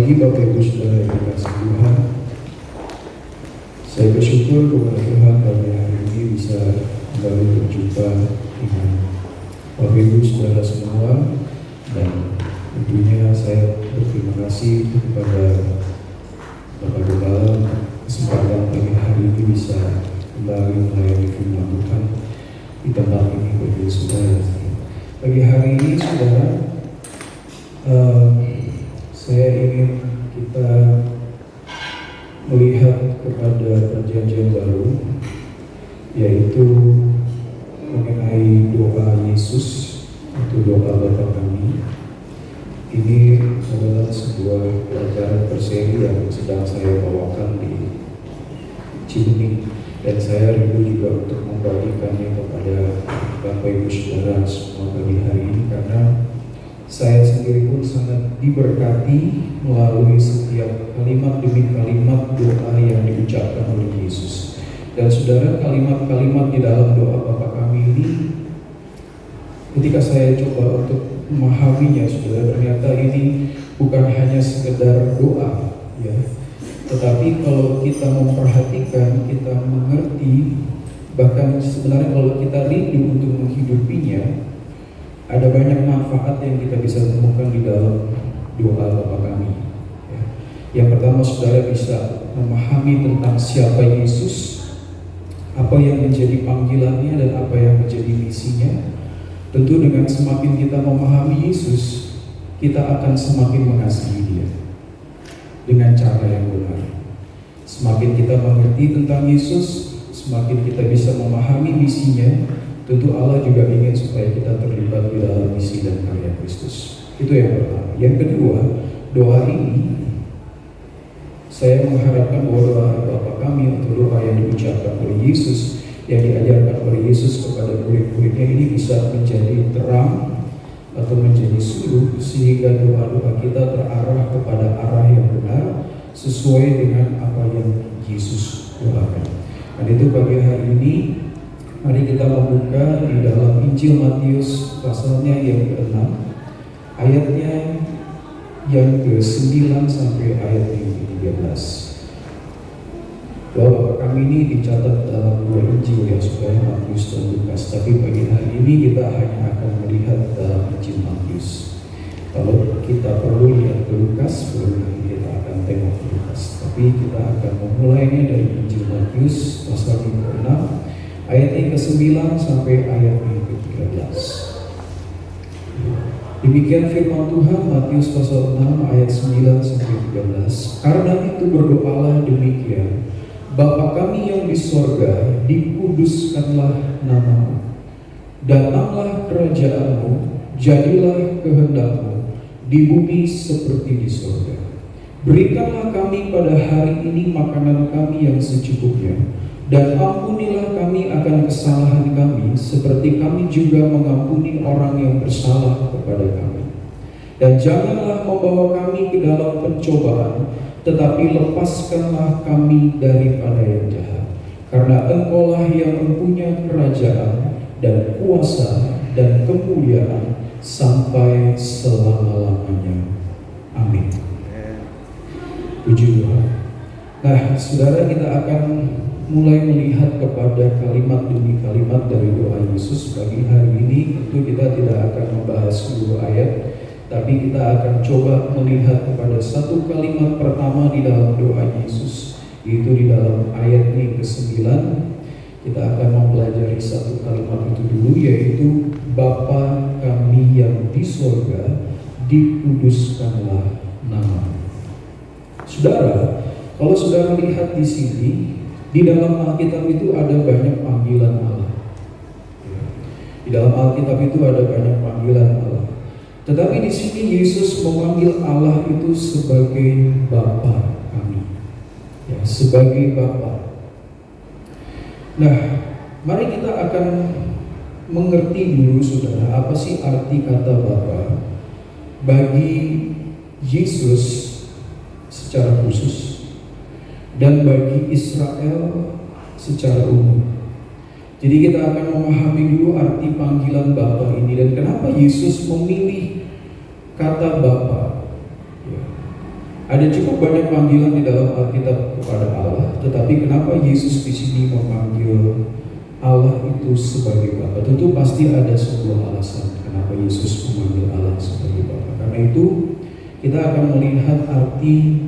pagi Bapak Ibu Saudara yang dikasihi Tuhan. Saya bersyukur kepada Tuhan pada hari ini bisa kembali berjumpa dengan Bapak Ibu Saudara semua, dan tentunya saya berterima kasih kepada Bapak Gembala kesempatan pagi hari ini bisa kembali melayani firman Tuhan di tempat ini Bapak Ibu Saudara. Pagi hari ini Saudara, saya ingin kita melihat kepada perjanjian baru, yaitu mengenai doa Yesus atau doa Bapa Kami. Ini adalah sebuah pelajaran berseri yang sedang saya bawakan di Cimahi, dan saya rindu juga untuk membagikannya kepada Bapak Ibu Saudara semua pagi hari ini, karena saya sendiri pun sangat diberkati melalui setiap kalimat demi kalimat doa yang diucapkan oleh Yesus. Dan saudara, kalimat-kalimat di dalam doa Bapa Kami ini, ketika saya coba untuk memahaminya, saudara, ternyata ini bukan hanya sekedar doa, ya. Tetapi kalau kita memperhatikan, kita mengerti, bahkan sebenarnya kalau kita rindu untuk menghidupinya, ada banyak manfaat yang kita bisa temukan di dalam doa Bapa Kami. Ya. Yang pertama, saudara bisa memahami tentang siapa Yesus, apa yang menjadi panggilannya dan apa yang menjadi misinya. Tentu dengan semakin kita memahami Yesus, kita akan semakin mengasihi Dia dengan cara yang benar. Semakin kita mengerti tentang Yesus, semakin kita bisa memahami misinya. Tentu Allah juga ingin supaya kita terlibat di dalam misi dan karya Kristus. Itu yang pertama. Yang kedua, doa ini saya mengharapkan bahwa doa Bapa Kami atau doa yang diucapkan oleh Yesus, yang diajarkan oleh Yesus kepada murid-muridnya ini bisa menjadi terang atau menjadi suluh, sehingga doa-doa kita terarah kepada arah yang benar sesuai dengan apa yang Yesus doakan. Dan itu pagi hari ini mari kita membuka di dalam Injil Matius pasalnya yang ke-6, ayatnya yang ke-9 sampai ayat yang ke-13. Doa Bapa Kami ini dicatat dalam dua Injil, yang saudara, Matius dan Lukas. Tapi pagi hari ini kita hanya akan melihat dalam Injil Matius. Kalau kita perlu lihat ke Lukas, belum kita akan tengok ke Lukas. Tapi kita akan memulainya dari Injil Matius pasal yang ke-6, ayat yang ke-9 sampai ayat yang ke-13. Demikian firman Tuhan, Matius pasal 6 ayat 9 sampai 13. Karena itu berdoalah demikian: Bapa Kami yang di sorga, dikuduskanlah namamu. Datanglah kerajaan-Mu, jadilah kehendak-Mu di bumi seperti di sorga. Berikanlah kami pada hari ini makanan kami yang secukupnya, dan ampunilah kami akan kesalahan kami, seperti kami juga mengampuni orang yang bersalah kepada kami. Dan janganlah membawa kami ke dalam pencobaan, tetapi lepaskanlah kami daripada yang jahat. Karena Engkau-lah yang mempunyai kerajaan dan kuasa dan kemuliaan sampai selama-lamanya. Amin. Puji Tuhan. Nah, saudara, kita akan mulai melihat kepada kalimat demi kalimat dari doa Yesus pagi hari ini. Tentu kita tidak akan membahas seluruh ayat, tapi kita akan coba melihat kepada satu kalimat pertama di dalam doa Yesus, yaitu di dalam ayatnya ke-9. Kita akan mempelajari satu kalimat itu dulu, yaitu Bapa Kami yang di sorga, dikuduskanlah namamu. Saudara, kalau saudara lihat di sini, di dalam Alkitab itu ada banyak panggilan Allah. Di dalam Alkitab itu ada banyak panggilan Allah. Tetapi di sini Yesus memanggil Allah itu sebagai Bapa Kami, ya, sebagai Bapa. Nah, mari kita akan mengerti dulu, saudara, apa sih arti kata Bapa bagi Yesus secara khusus, dan bagi Israel secara umum. Jadi kita akan memahami dulu arti panggilan Bapa ini dan kenapa Yesus memilih kata Bapa. Ya. Ada cukup banyak panggilan di dalam Alkitab kepada Allah, tetapi kenapa Yesus di sini memanggil Allah itu sebagai Bapa? Tentu pasti ada sebuah alasan kenapa Yesus memanggil Allah sebagai Bapa. Karena itu kita akan melihat arti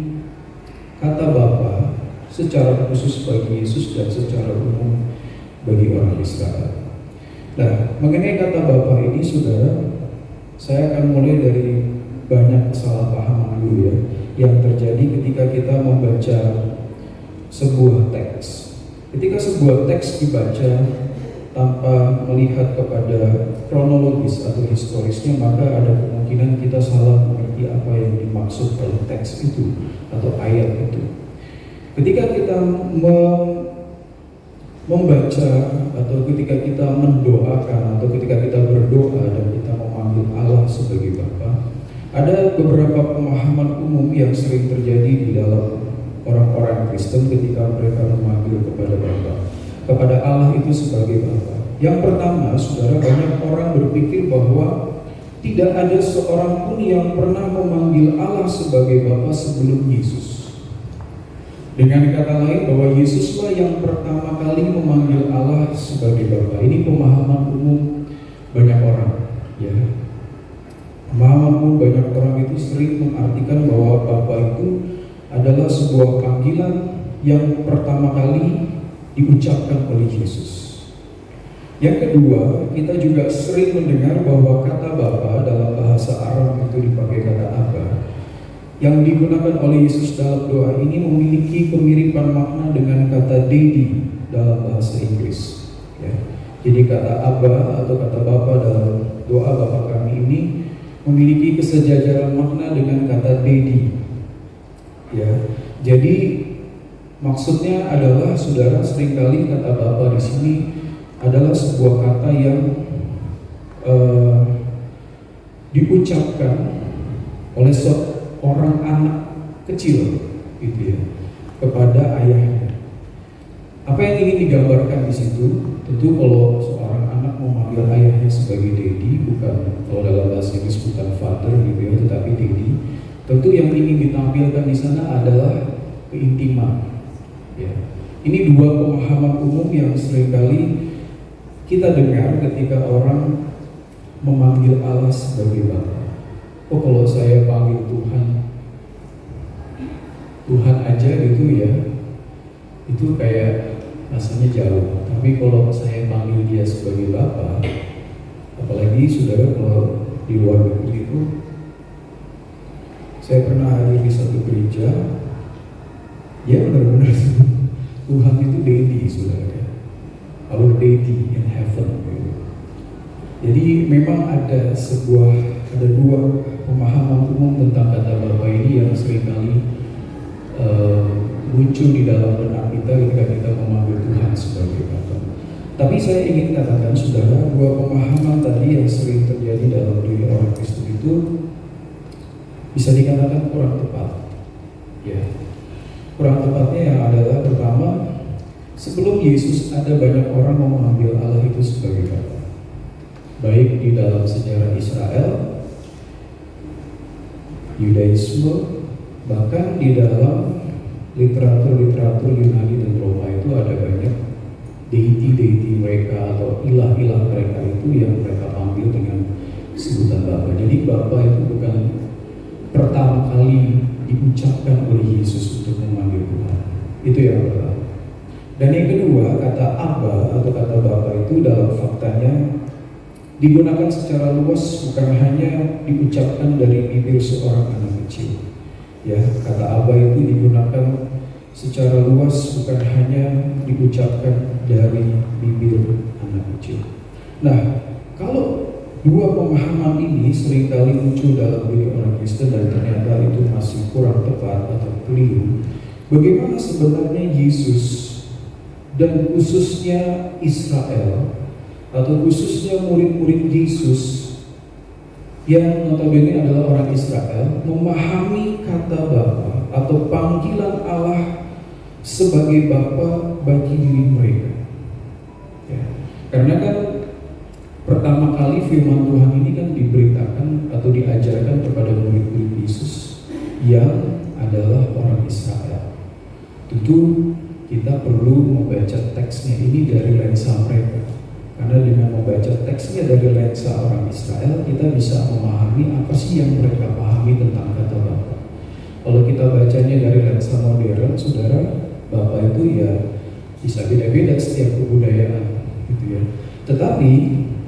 kata Bapa secara khusus bagi Yesus dan secara umum bagi orang Israel. Nah, mengenai kata Bapa ini, saudara, saya akan mulai dari banyak kesalahpahaman dulu ya, yang terjadi ketika kita membaca sebuah teks. Ketika sebuah teks dibaca tanpa melihat kepada kronologis atau historisnya, maka ada kemungkinan kita salah mengerti apa yang dimaksud oleh teks itu atau ayat itu. Ketika kita membaca atau ketika kita mendoakan atau ketika kita berdoa dan kita memanggil Allah sebagai Bapa, ada beberapa pemahaman umum yang sering terjadi di dalam orang-orang Kristen ketika mereka memanggil kepada Bapa, kepada Allah itu sebagai Bapa. Yang pertama, saudara, banyak orang berpikir bahwa tidak ada seorang pun yang pernah memanggil Allah sebagai Bapa sebelum Yesus. Dengan kata lain, bahwa Yesuslah yang pertama kali memanggil Allah sebagai Bapa. Ini pemahaman umum banyak orang, ya. Pemahaman umum banyak orang itu sering mengartikan bahwa Bapa itu adalah sebuah panggilan yang pertama kali diucapkan oleh Yesus. Yang kedua, kita juga sering mendengar bahwa kata Bapa dalam bahasa Aram itu dipakai kata Abba. Yang digunakan oleh Yesus dalam doa ini memiliki kemiripan makna dengan kata Daddy dalam bahasa Inggris. Ya. Jadi kata Abba atau kata Bapa dalam doa Bapa kami ini memiliki kesejajaran makna dengan kata Daddy. Ya, jadi maksudnya adalah, saudara, seringkali kata Bapa di sini adalah sebuah kata yang diucapkan oleh seorang anak kecil, gitu ya, kepada ayahnya. Apa yang ingin digambarkan di situ? Tentu kalau seorang anak memanggil ayahnya sebagai daddy, bukan, kalau dalam bahasa Inggris bukan father gitu ya, tetapi daddy. Tentu yang ingin ditampilkan di sana adalah keintiman. Ya. Ini dua pemahaman umum yang seringkali kita dengar ketika orang memanggil Allah sebagai Bapa. Oh, kalau saya panggil Tuhan aja gitu ya, itu kayak rasanya jauh. Tapi kalau saya panggil dia sebagai Bapa, apalagi saudara kalau di luar negeri itu, saya pernah hadir di satu gereja, ya benar-benar Tuhan itu Daddy, saudara, our Daddy in heaven. Jadi memang ada dua pemahaman umum tentang kata Bapa ini yang seringkali muncul di dalam benak kita ketika kita memanggil Tuhan sebagai Bapa. Tapi saya ingin katakan, saudara, dua pemahaman tadi yang sering terjadi dalam diri orang Kristen itu bisa dikatakan kurang tepat. Ya, kurang tepatnya yang adalah, pertama, sebelum Yesus ada banyak orang memanggil Allah itu sebagai Bapa, baik di dalam sejarah Israel, Yudaisme, bahkan di dalam literatur Yunani dan Roma itu ada banyak deity mereka atau ilah-ilah mereka itu yang mereka panggil dengan sebutan Bapa. Jadi Bapa itu bukan pertama kali diucapkan oleh Yesus untuk memanggil Tuhan. Itu yang pertama. Dan yang kedua, kata Abba atau kata Bapa itu dalam faktanya digunakan secara luas, bukan hanya diucapkan dari bibir seorang anak kecil. Ya, kata Abba itu digunakan secara luas, bukan hanya diucapkan dari bibir anak kecil. Nah, kalau dua pemahaman ini seringkali muncul dalam diri orang Kristen dan ternyata itu masih kurang tepat atau keliru, bagaimana sebenarnya Yesus dan khususnya Israel atau khususnya murid-murid Yesus yang notabene adalah orang Israel memahami kata Bapa atau panggilan Allah sebagai Bapa bagi diri mereka. Ya. Karena kan pertama kali firman Tuhan ini kan diberitakan atau diajarkan kepada murid-murid Yesus yang adalah orang Israel. Tentu kita perlu membaca teksnya ini dari lensa mereka. Karena dengan membaca teksnya dari lensa orang Israel, kita bisa memahami apa sih yang mereka pahami tentang kata Bapa. Kalau kita bacanya dari lensa modern, saudara, Bapa itu ya bisa beda-beda setiap kebudayaan, gitu ya. Tetapi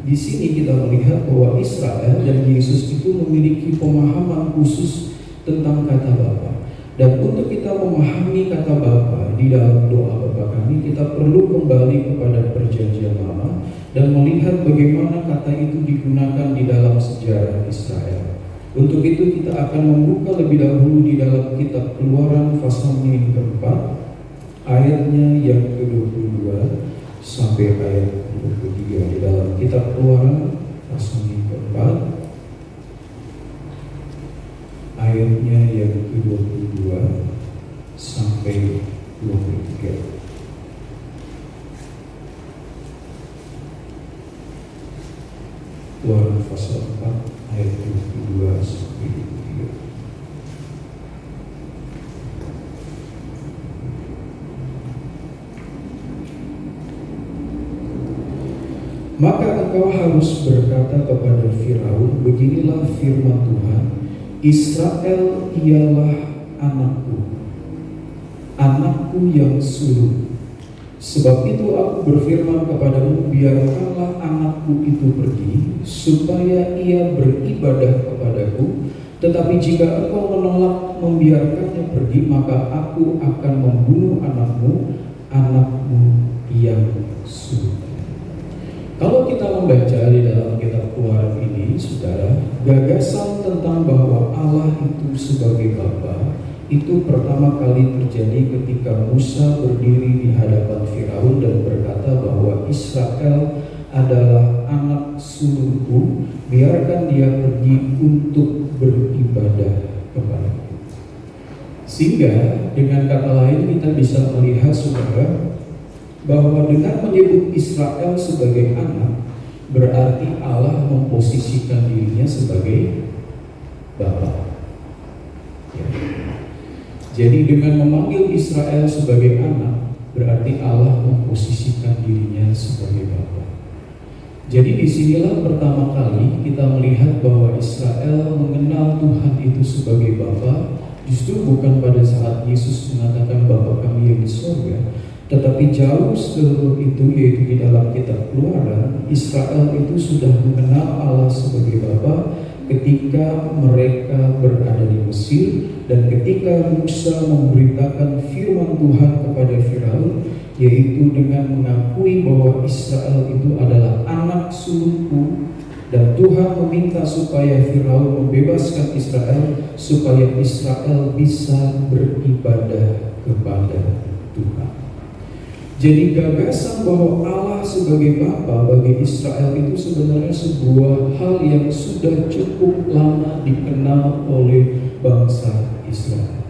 di sini kita melihat bahwa Israel dan Yesus itu memiliki pemahaman khusus tentang kata Bapa. Dan untuk kita memahami kata Bapa di dalam doa Bapa kami, kita perlu kembali kepada Perjanjian Lama dan melihat bagaimana kata itu digunakan di dalam sejarah Israel. Untuk itu kita akan membuka lebih dahulu di dalam kitab Keluaran pasalnya yang keempat, ayatnya yang ke-22 sampai ayat 23. Di dalam kitab Keluaran pasalnya yang keempat, ayatnya yang ke-22 sampai 23. Keluaran pasal 4 ayat 22 sampai 23. Maka engkau harus berkata kepada Firaun, beginilah firman Tuhan, Israel ialah anakku, anakku yang sulung. Sebab itu aku berfirman kepadamu, biarkanlah anakku itu pergi, supaya ia beribadah kepadaku. Tetapi jika engkau menolak membiarkannya pergi, maka aku akan membunuh anakmu, anakmu yang sulung. Kalau kita membaca di dalam kitab Keluaran ini, saudara, gagasan tentang bahwa Allah itu sebagai Bapa itu pertama kali terjadi ketika Musa berdiri di hadapan Firaun dan berkata bahwa Israel adalah anak sulungku, biarkan dia pergi untuk beribadah kepadaku. Sehingga dengan kata lain kita bisa melihat, saudara, bahwa dengan menyebut Israel sebagai anak, berarti Allah memposisikan dirinya sebagai Bapa. Ya. Jadi dengan memanggil Israel sebagai anak, berarti Allah memposisikan dirinya sebagai Bapa. Jadi disinilah pertama kali kita melihat bahwa Israel mengenal Tuhan itu sebagai Bapa, justru bukan pada saat Yesus mengatakan Bapa kami yang di surga, tetapi jauh sebelum itu, yaitu di dalam kitab Keluaran, Israel itu sudah mengenal Allah sebagai Bapa ketika mereka berada di Mesir dan ketika Musa memberitakan firman Tuhan kepada Firaun, yaitu dengan mengakui bahwa Israel itu adalah anak sulungku, dan Tuhan meminta supaya Firaun membebaskan Israel supaya Israel bisa beribadah kepada Tuhan. Jadi gagasan bahwa Allah sebagai Bapa bagi Israel itu sebenarnya sebuah hal yang sudah cukup lama dikenal oleh bangsa Israel.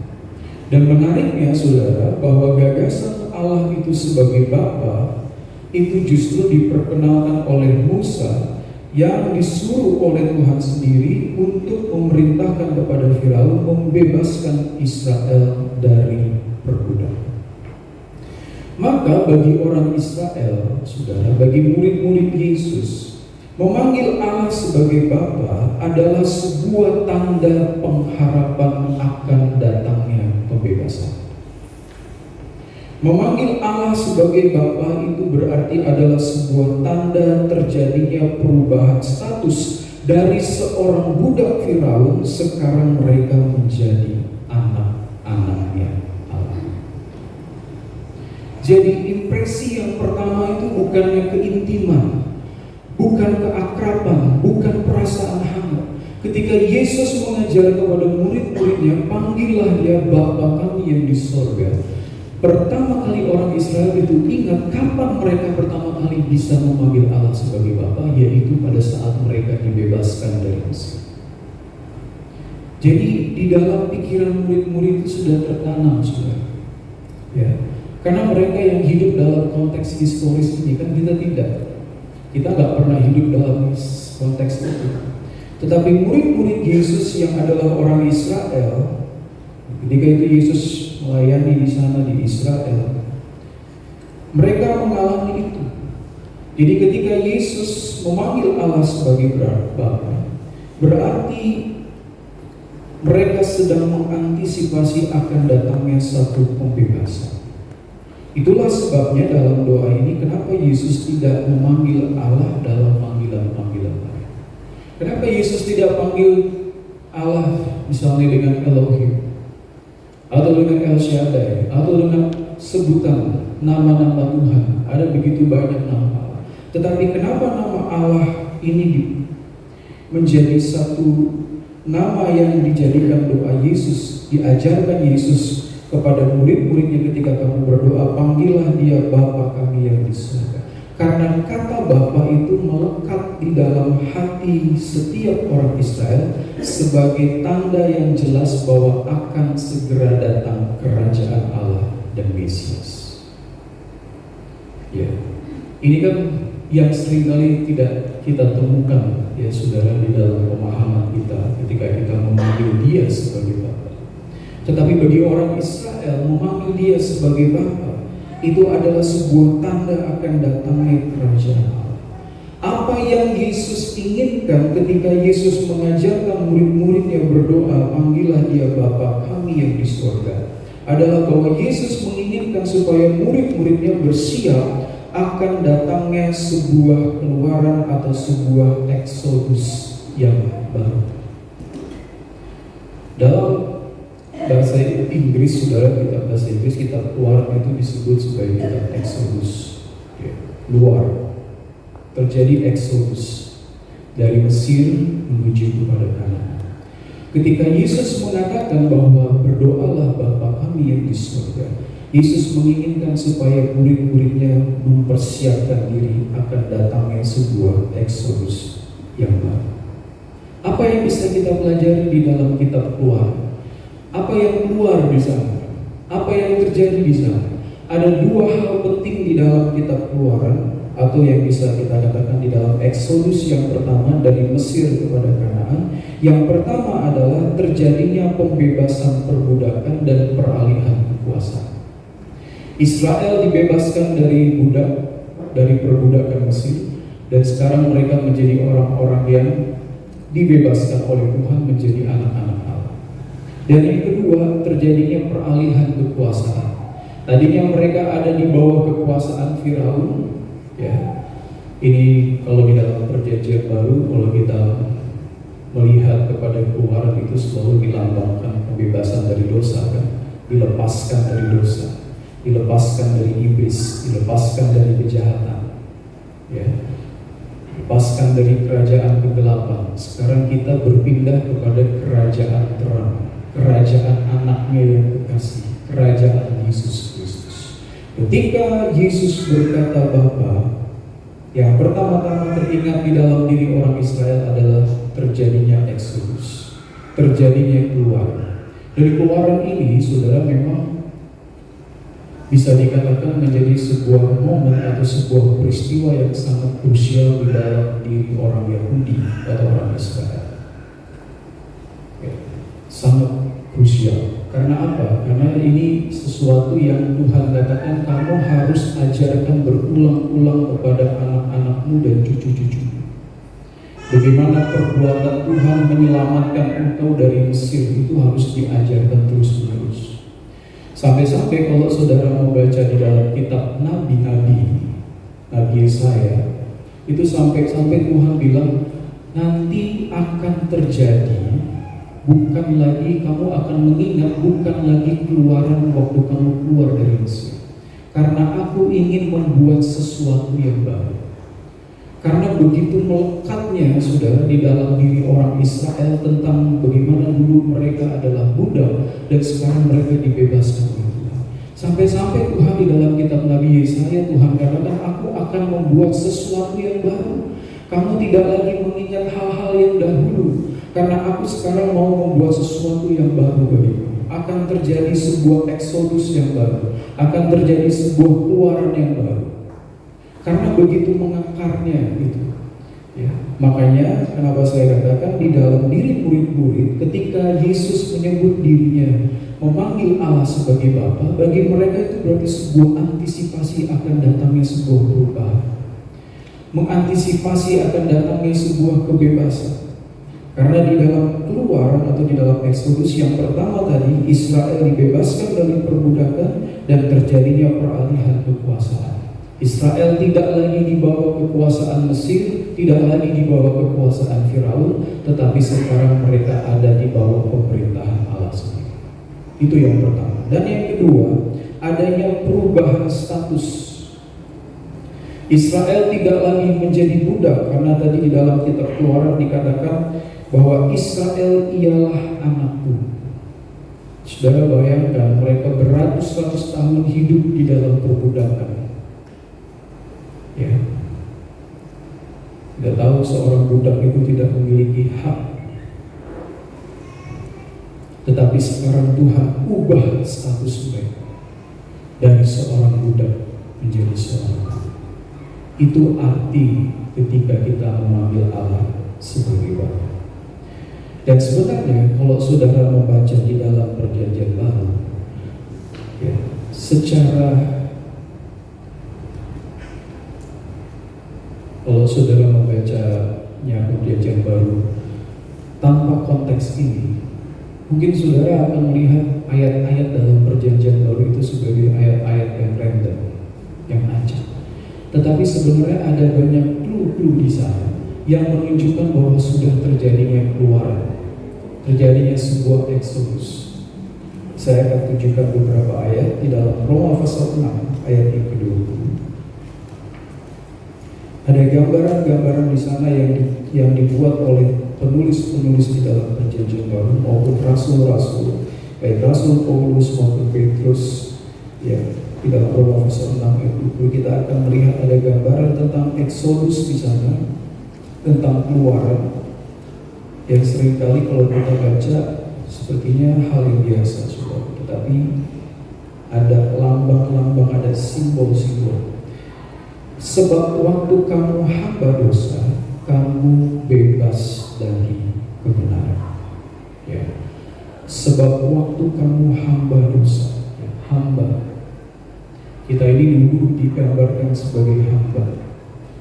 Dan menariknya, saudara, bahwa gagasan Allah itu sebagai Bapa itu justru diperkenalkan oleh Musa yang disuruh oleh Tuhan sendiri untuk memerintahkan kepada Firaun membebaskan Israel dari perbudakan. Maka bagi orang Israel, saudara, bagi murid-murid Yesus, memanggil Allah sebagai Bapa adalah sebuah tanda pengharapan akan datangnya pembebasan. Memanggil Allah sebagai Bapa itu berarti adalah sebuah tanda terjadinya perubahan status dari seorang budak Firaun, sekarang mereka menjadi anak-anaknya. Jadi impresi yang pertama itu bukannya keintiman, bukan keakraban, bukan perasaan hangat. Ketika Yesus mengajar kepada murid-muridnya, panggillah dia Bapa kami yang di sorga. Pertama kali orang Israel itu ingat kapan mereka pertama kali bisa memanggil Allah sebagai Bapa, yaitu pada saat mereka dibebaskan dari Mesir. Jadi di dalam pikiran murid-murid itu sudah tertanam, saudara. Ya. Karena mereka yang hidup dalam konteks historis ini, kan kita tidak. Kita nggak pernah hidup dalam konteks itu. Tetapi murid-murid Yesus yang adalah orang Israel, Ketika itu Yesus melayani di sana di Israel, mereka mengalami itu. Jadi ketika Yesus memanggil Allah sebagai Bapa, berarti mereka sedang mengantisipasi akan datangnya satu pembebasan. Itulah sebabnya dalam doa ini kenapa Yesus tidak memanggil Allah dalam panggilan-panggilan lain. Kenapa Yesus tidak panggil Allah misalnya dengan Elohim, atau dengan El Shaddai, atau dengan sebutan nama-nama Tuhan. Ada begitu banyak nama Allah. Tetapi kenapa nama Allah ini menjadi satu nama yang dijadikan doa Yesus, diajarkan Yesus kepada murid-muridnya ketika kamu berdoa, panggillah dia Bapa kami yang di surga. Karena kata Bapa itu melekat di dalam hati setiap orang Israel sebagai tanda yang jelas bahwa akan segera datang kerajaan Allah dan Mesias. Ya, ini kan yang seringkali tidak kita temukan, ya saudara, di dalam pemahaman kita ketika kita memanggil dia sebagai Bapa. Tetapi bagi orang Israel, memanggil dia sebagai Bapa itu adalah sebuah tanda akan datangnya kerajaan Allah. Apa yang Yesus inginkan ketika Yesus mengajarkan murid-muridnya berdoa, panggillah dia Bapa kami yang di surga, adalah bahwa Yesus menginginkan supaya murid-muridnya bersiap akan datangnya sebuah keluaran atau sebuah eksodus yang baru. Dalam bahasa Inggris, saudara, kitab bahasa Inggris, kitab Keluaran itu disebut sebagai kitab Exodus, ya, luar. Terjadi Exodus dari Mesir menuju kepada Kanaan. Ketika Yesus mengatakan bahwa berdoalah Bapa kami yang di surga, Yesus menginginkan supaya murid-muridnya mempersiapkan diri akan datangnya sebuah Exodus yang baru. Apa yang bisa kita pelajari di dalam kitab Keluaran? Apa yang keluar di sana? Apa yang terjadi di sana? Ada dua hal penting di dalam kitab Keluaran, atau yang bisa kita katakan di dalam Exodus yang pertama dari Mesir kepada Kanaan. Yang pertama adalah terjadinya pembebasan perbudakan dan peralihan kekuasaan. Israel dibebaskan dari perbudakan Mesir, dan sekarang mereka menjadi orang-orang yang dibebaskan oleh Tuhan menjadi anak-anak Allah. Dan yang kedua, terjadinya peralihan kekuasaan. Tadinya mereka ada di bawah kekuasaan Firaun, ya. Ini kalau di dalam perjanjian baru, kalau kita melihat kepada Keluaran itu selalu dilambangkan pembebasan dari dosa, kan? Dilepaskan dari dosa, dilepaskan dari iblis, dilepaskan dari kejahatan, ya, dilepaskan dari kerajaan kegelapan. Sekarang kita berpindah kepada kerajaan terang, kerajaan anaknya yang kekasih, kerajaan Yesus Kristus. Ketika Yesus berkata Bapa, yang pertama-tama teringat di dalam diri orang Israel adalah terjadinya Exodus, terjadinya keluaran. Dari keluaran ini, saudara, memang bisa dikatakan menjadi sebuah momen atau sebuah peristiwa yang sangat krusial di dalam diri orang Yahudi atau orang Israel. Ya, sangat krusial. Karena apa? Karena ini sesuatu yang Tuhan katakan kamu harus ajarkan berulang-ulang kepada anak-anakmu dan cucu-cucumu. Bagaimana perbuatan Tuhan menyelamatkan engkau dari Mesir itu harus diajarkan terus-menerus. Sampai-sampai kalau saudara mau baca di dalam kitab Nabi-Nabi, Nabi Yesaya, itu sampai-sampai Tuhan bilang nanti akan terjadi. Bukan lagi kamu akan mengingat, bukan lagi keluaran waktu kamu keluar dari Mesir. Karena aku ingin membuat sesuatu yang baru. Karena begitu melekatnya, saudara, di dalam diri orang Israel tentang bagaimana dulu mereka adalah budak dan sekarang mereka dibebaskan oleh Tuhan. Sampai-sampai Tuhan di dalam kitab Nabi Yesaya, Tuhan katakan, aku akan membuat sesuatu yang baru. Kamu tidak lagi mengingat hal-hal yang dahulu. Karena aku sekarang mau membuat sesuatu yang baru bagimu. Akan terjadi sebuah eksodus yang baru. Akan terjadi sebuah keluaran yang baru. Karena begitu mengakarnya itu. Ya. Makanya kenapa saya katakan di dalam diri murid-murid ketika Yesus menyebut dirinya memanggil Allah sebagai Bapa, bagi mereka itu berarti sebuah antisipasi akan datangnya sebuah perubahan, mengantisipasi akan datangnya sebuah kebebasan. Karena di dalam Keluaran atau di dalam Exodus yang pertama tadi, Israel dibebaskan dari perbudakan dan terjadinya peralihan kekuasaan. Israel tidak lagi di bawah kekuasaan Mesir, tidak lagi di bawah kekuasaan Firaun, tetapi sekarang mereka ada di bawah pemerintahan Allah sendiri. Itu yang pertama. Dan yang kedua, adanya perubahan status. Israel tidak lagi menjadi budak, karena tadi di dalam kitab Keluaran dikatakan bahwa Israel ialah anakku. Saudara bayangkan, mereka beratus-ratus tahun hidup di dalam perbudakan. Ya, tidak tahu seorang budak itu tidak memiliki hak. Tetapi sekarang Tuhan ubah status mereka dari seorang budak menjadi seorang anak. Itu arti ketika kita memanggil Allah sebagai Bapa. Dan sebenarnya kalau saudara membaca di dalam Perjanjian Baru, ya, kalau saudara membacanya Perjanjian Baru tanpa konteks ini, mungkin saudara akan melihat ayat-ayat dalam Perjanjian Baru itu sebagai ayat-ayat yang random, yang acak. Tetapi sebenarnya ada banyak clue-clue di sana yang menunjukkan bahwa sudah terjadinya Keluaran, terjadinya sebuah Exodus. Saya akan tunjukkan beberapa ayat di dalam Roma pasal 6 ayat yang ke-20. Ada gambaran-gambaran di sana yang dibuat oleh penulis-penulis di dalam Perjanjian Baru maupun rasul-rasul, baik Rasul Paulus maupun Petrus. Ya, di dalam Roma pasal 6 ayat 20 kita akan melihat ada gambaran tentang Exodus di sana, tentang Keluaran, yang seringkali kalau kita baca sepertinya hal yang biasa, saudara. Tetapi ada lambang-lambang, ada simbol-simbol. Sebab waktu kamu hamba dosa, kamu bebas dari kebenaran. Ya. Sebab waktu kamu hamba dosa, ya, hamba. Kita ini dulu digambarkan sebagai hamba.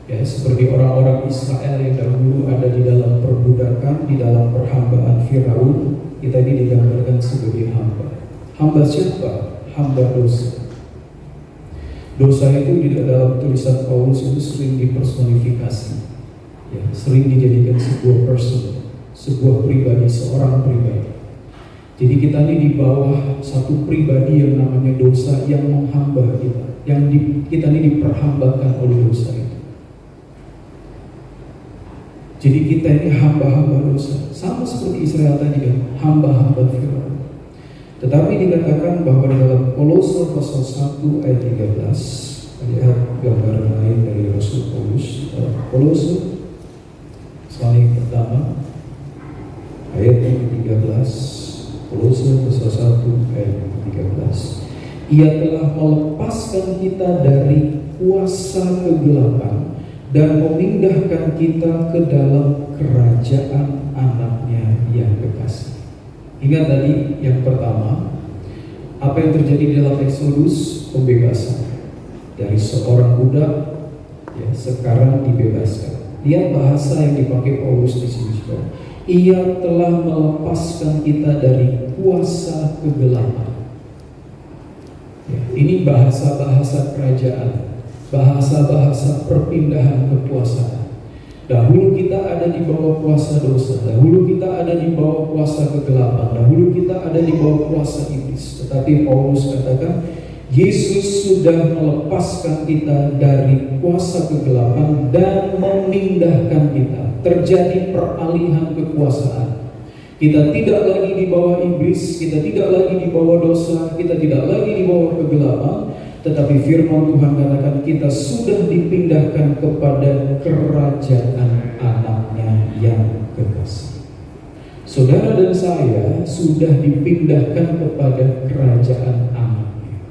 Ya, seperti orang-orang Israel yang dahulu ada di dalam perbudakan, di dalam perhambaan Firaun, kita ini digambarkan sebagai hamba. Hamba siapa? Hamba dosa. Dosa itu di dalam tulisan Paulus itu sering dipersonifikasi, ya, sering dijadikan sebuah person, sebuah pribadi, seorang pribadi. Jadi kita ini di bawah satu pribadi yang namanya dosa yang menghamba kita, kita ini diperhambakan oleh dosa itu. Jadi kita ini hamba-hamba dosa, sama seperti Israel tadi kan, hamba-hamba Firaun. Tetapi dikatakan bahwa di dalam Kolose pasal 1 ayat 13, lihat gambaran lain dari Rasul Paulus. Kolose pasal yang pertama ayat yang ke-13, Kolose pasal 1 ayat yang ke-13. Ia telah melepaskan kita dari kuasa kegelapan dan memindahkan kita ke dalam kerajaan anaknya yang kekasih. Ingat tadi yang pertama, apa yang terjadi dalam Exodus? Pembebasan dari seorang budak, ya, sekarang dibebaskan. Lihat bahasa yang dipakai Paulus di sini juga. Ia telah melepaskan kita dari kuasa kegelapan. Ya, ini bahasa-bahasa kerajaan, bahasa-bahasa perpindahan kekuasaan. Dahulu kita ada di bawah kuasa dosa, dahulu kita ada di bawah kuasa kegelapan, dahulu kita ada di bawah kuasa iblis. Tetapi Paulus katakan, Yesus sudah melepaskan kita dari kuasa kegelapan dan memindahkan kita. Terjadi peralihan kekuasaan. Kita tidak lagi di bawah iblis, kita tidak lagi di bawah dosa, kita tidak lagi di bawah kegelapan. Tetapi firman Tuhan katakan kita sudah dipindahkan kepada kerajaan anaknya yang kekasih. Saudara dan saya sudah dipindahkan kepada kerajaan anaknya.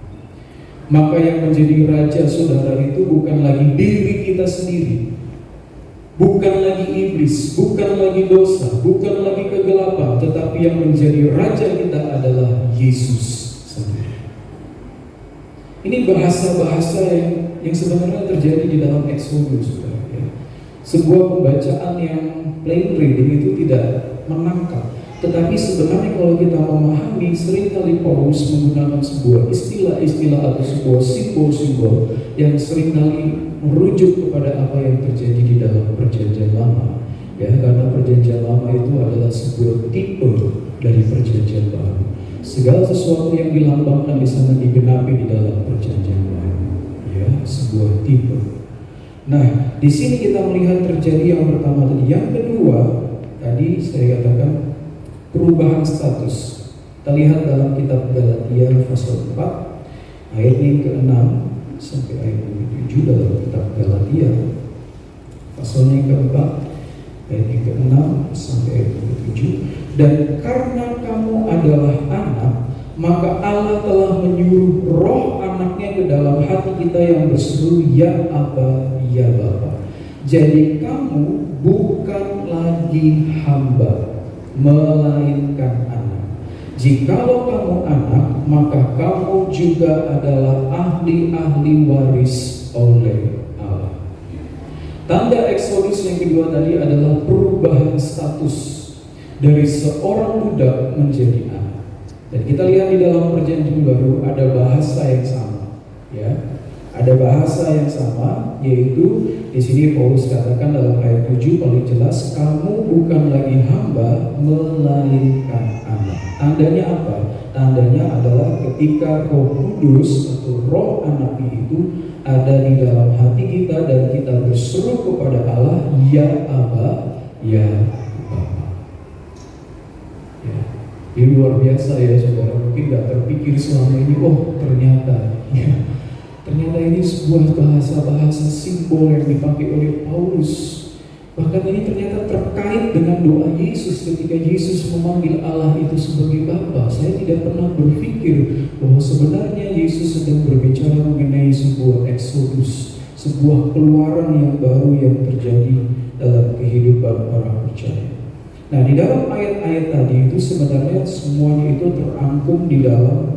Maka yang menjadi raja saudara itu bukan lagi diri kita sendiri, bukan lagi iblis, bukan lagi dosa, bukan lagi kegelapan, tetapi yang menjadi raja kita adalah Yesus sendiri. Ini bahasa-bahasa yang sebenarnya terjadi di dalam Exodus, ya. Sebuah pembacaan yang plain reading itu tidak menangkap. Tetapi sebenarnya kalau kita memahami, seringkali Paulus menggunakan sebuah istilah-istilah atau sebuah simbol-simbol yang seringkali merujuk kepada apa yang terjadi di dalam Perjanjian Lama. Ya, karena Perjanjian Lama itu adalah sebuah tipe dari Perjanjian Baru. Segala sesuatu yang dilambangkan di sana digenapi di dalam Perjanjian Baru. Ya, sebuah tipe. Nah, di sini kita melihat terjadi yang pertama tadi. Yang kedua, tadi saya katakan perubahan status. Kita lihat dalam kitab Galatia pasal 4 ayat yang ke-6 sampai ayat 7 dalam kitab Galatia pasal yang ke-4 ayat yang ke-6 sampai ayat 7. Dan karena kamu adalah anak, maka Allah telah menyuruh roh anaknya ke dalam hati kita yang berseru, ya Aba, ya Bapa. Jadi kamu bukan lagi hamba, melainkan anak. Jikalau kamu anak, maka kamu juga adalah ahli-ahli waris oleh Allah. Tanda Exodus yang kedua tadi adalah perubahan status dari seorang budak menjadi anak. Dan kita lihat di dalam Perjanjian Baru ada bahasa yang sama, ya. Ada bahasa yang sama, yaitu di sini Paulus katakan dalam ayat 7 paling jelas, kamu bukan lagi hamba, melainkan anak. Tandanya apa? Tandanya adalah ketika Roh Kudus atau Roh Anak itu ada di dalam hati kita dan kita berseru kepada Allah, ya Aba, ya Bapa. Ya. Ini luar biasa ya saudara, mungkin gak terpikir selama ini, oh ternyata ternyata ini sebuah bahasa-bahasa simbol yang dipakai oleh Paulus. Bahkan ini ternyata terkait dengan doa Yesus ketika Yesus memanggil Allah itu sebagai Bapa. Saya tidak pernah berpikir bahwa sebenarnya Yesus sedang berbicara mengenai sebuah eksodus, sebuah keluaran yang baru yang terjadi dalam kehidupan orang percaya. Nah, di dalam ayat-ayat tadi itu sebenarnya semuanya itu terangkum di dalam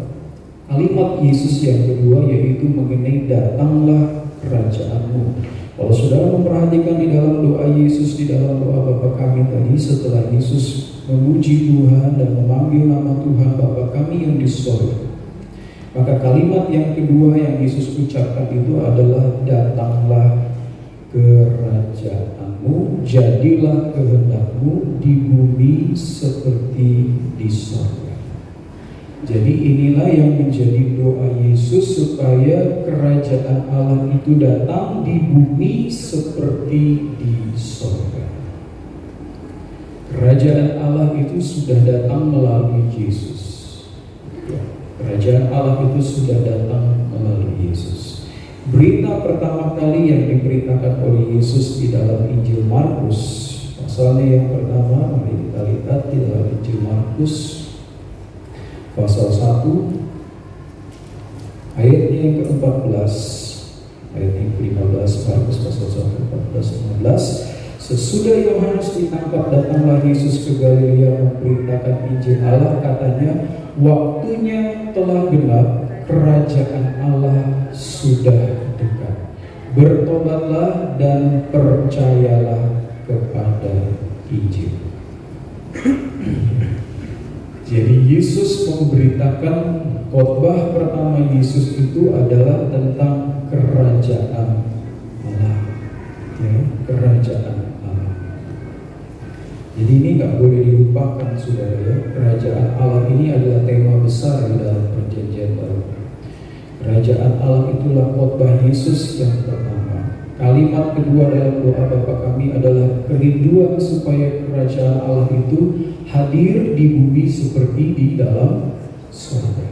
kalimat Yesus yang kedua, yaitu mengenai datanglah kerajaanmu. Kalau saudara memperhatikan di dalam doa Yesus, di dalam doa Bapa kami tadi, setelah Yesus memuji Tuhan dan memanggil nama Tuhan Bapa kami yang di sorga, maka kalimat yang kedua yang Yesus ucapkan itu adalah datanglah kerajaanmu, jadilah kehendakmu di bumi seperti di sorga. Jadi inilah yang menjadi doa Yesus, supaya kerajaan Allah itu datang di bumi seperti di sorga. Kerajaan Allah itu sudah datang melalui Yesus. Kerajaan Allah itu sudah datang melalui Yesus. Berita pertama kali yang diberitakan oleh Yesus di dalam Injil Markus, pasalnya yang pertama, mari kita lihat di dalam Injil Markus pasal 1 ayatnya yang ke-14, ayat yang ke-15, Markus pasal 1, 14, 15. Sesudah Yohanes ditangkap, datanglah Yesus ke Galilea memberitakan Injil Allah, katanya, waktunya telah genap, kerajaan Allah sudah dekat. Bertobatlah dan percayalah kepada Injil. Jadi Yesus memberitakan, khotbah pertama Yesus itu adalah tentang kerajaan Allah, ya, kerajaan Allah. Jadi ini nggak boleh dilupakan saudara ya, kerajaan Allah ini adalah tema besar di dalam Perjanjian Baru. Kerajaan Allah itulah khotbah Yesus yang pertama. Kalimat kedua dalam doa Bapa kami adalah kerinduan supaya kerajaan Allah itu hadir di bumi seperti di dalam surga.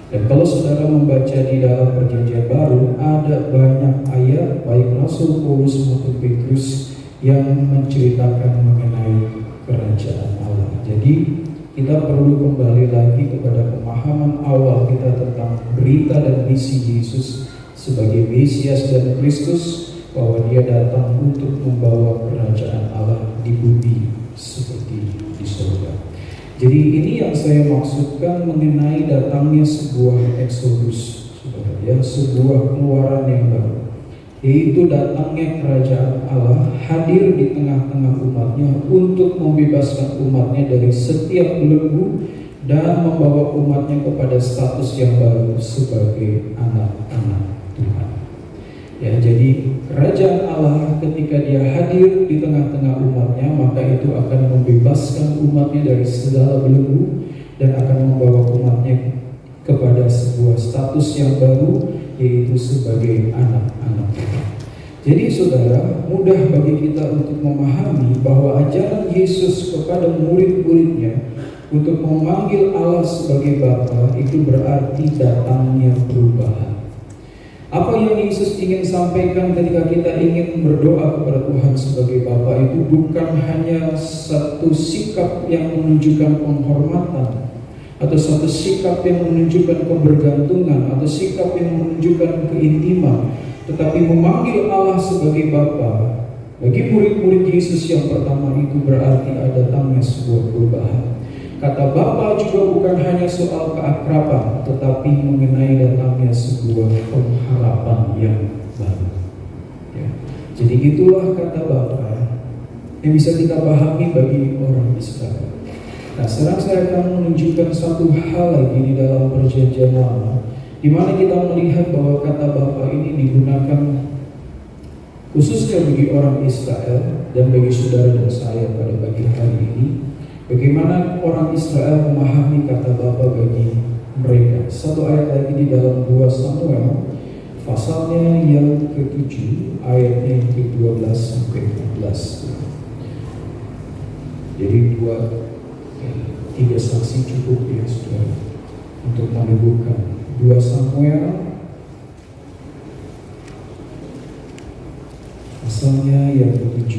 Dan kalau saudara membaca di dalam Perjanjian Baru, ada banyak ayat baik Rasul Paulus maupun Petrus yang menceritakan mengenai kerajaan Allah. Jadi kita perlu kembali lagi kepada pemahaman awal kita tentang berita dan misi Yesus sebagai Mesias dan Kristus, bahwa dia datang untuk membawa kerajaan Allah di bumi seperti di surga. Jadi ini yang saya maksudkan mengenai datangnya sebuah eksodus, saudara, ya, sebuah keluaran yang baru, yaitu datangnya kerajaan Allah hadir di tengah-tengah umatnya untuk membebaskan umatnya dari setiap belenggu dan membawa umatnya kepada status yang baru sebagai anak-anak Tuhan. Ya, jadi kerajaan Allah ketika dia hadir di tengah-tengah umatnya, maka itu akan membebaskan umatnya dari segala belenggu dan akan membawa umatnya kepada sebuah status yang baru, yaitu sebagai anak-anak Tuhan. Jadi saudara, mudah bagi kita untuk memahami bahwa ajaran Yesus kepada murid-muridnya untuk memanggil Allah sebagai Bapa itu berarti datangnya perubahan. Apa yang Yesus ingin sampaikan ketika kita ingin berdoa kepada Tuhan sebagai Bapa itu bukan hanya satu sikap yang menunjukkan penghormatan, atau satu sikap yang menunjukkan kebergantungan, atau sikap yang menunjukkan keintiman, tetapi memanggil Allah sebagai Bapa. Bagi murid-murid Yesus yang pertama itu berarti ada datangnya sebuah perubahan. Kata Bapa juga bukan hanya soal keakraban, tetapi mengenai datangnya sebuah pengharapan yang baru. Ya. Jadi itulah kata Bapa yang bisa kita pahami bagi orang Israel. Nah, sekarang saya akan menunjukkan satu hal lagi di dalam Perjanjian Lama, di mana kita melihat bahwa kata Bapa ini digunakan khususnya bagi orang Israel dan bagi saudara dan saya pada pagi hari ini. Bagaimana orang Israel memahami kata Bapa bagi mereka. Satu ayat lagi di dalam 2 Samuel pasalnya yang ke-7 ayatnya yang ke-12 sampai 14. Jadi 3 saksi cukup ya saudara untuk meneguhkan. 2 Samuel pasalnya yang ke-7,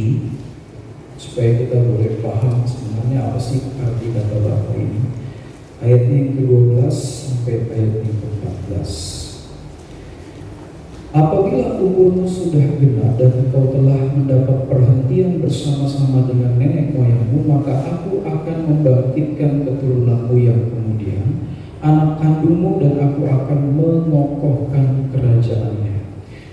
supaya kita boleh paham sebenarnya apa sih arti kata Bapa ini. Ayatnya yang ke-12 sampai ayat yang ke-14. Apabila umurmu sudah genap dan engkau telah mendapat perhentian bersama-sama dengan nenek moyangmu, maka aku akan membangkitkan keturunanmu yang kemudian, anak kandungmu, dan aku akan mengokohkan kerajaannya.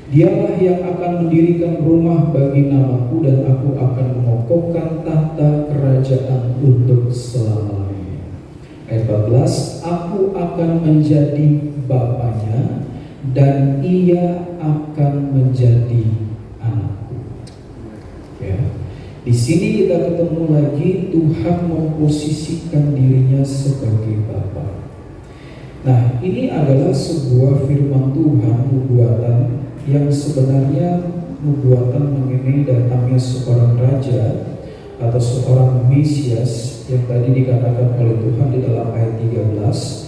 Dialah yang akan mendirikan rumah bagi namaku, dan aku akan mengokohkan tahta kerajaan untuk selama-lamanya. Ayat 14, aku akan menjadi bapaknya dan ia akan menjadi anakku. Ya. Di sini kita ketemu lagi Tuhan memposisikan dirinya sebagai Bapa. Nah, ini adalah sebuah firman Tuhan, nubuatan yang sebenarnya nubuatan mengenai datangnya seorang raja atau seorang Mesias yang tadi dikatakan oleh Tuhan di dalam ayat 13,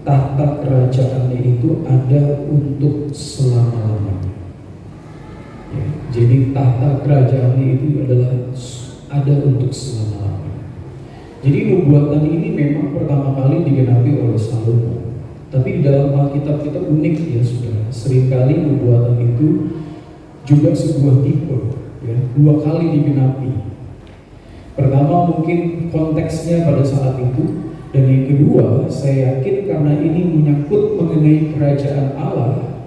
tahta kerajaannya itu ada untuk selama-lamanya. Ya, jadi tahta kerajaannya itu adalah ada untuk selama-lamanya. Jadi nubuatan ini memang pertama kali digenapi oleh Salomo. Tapi di dalam Alkitab kita unik ya saudara. Seringkali nubuatan itu juga sebuah tipe, ya, 2 kali digenapi. Pertama mungkin konteksnya pada saat itu, dan yang kedua saya yakin karena ini menyangkut mengenai kerajaan Allah,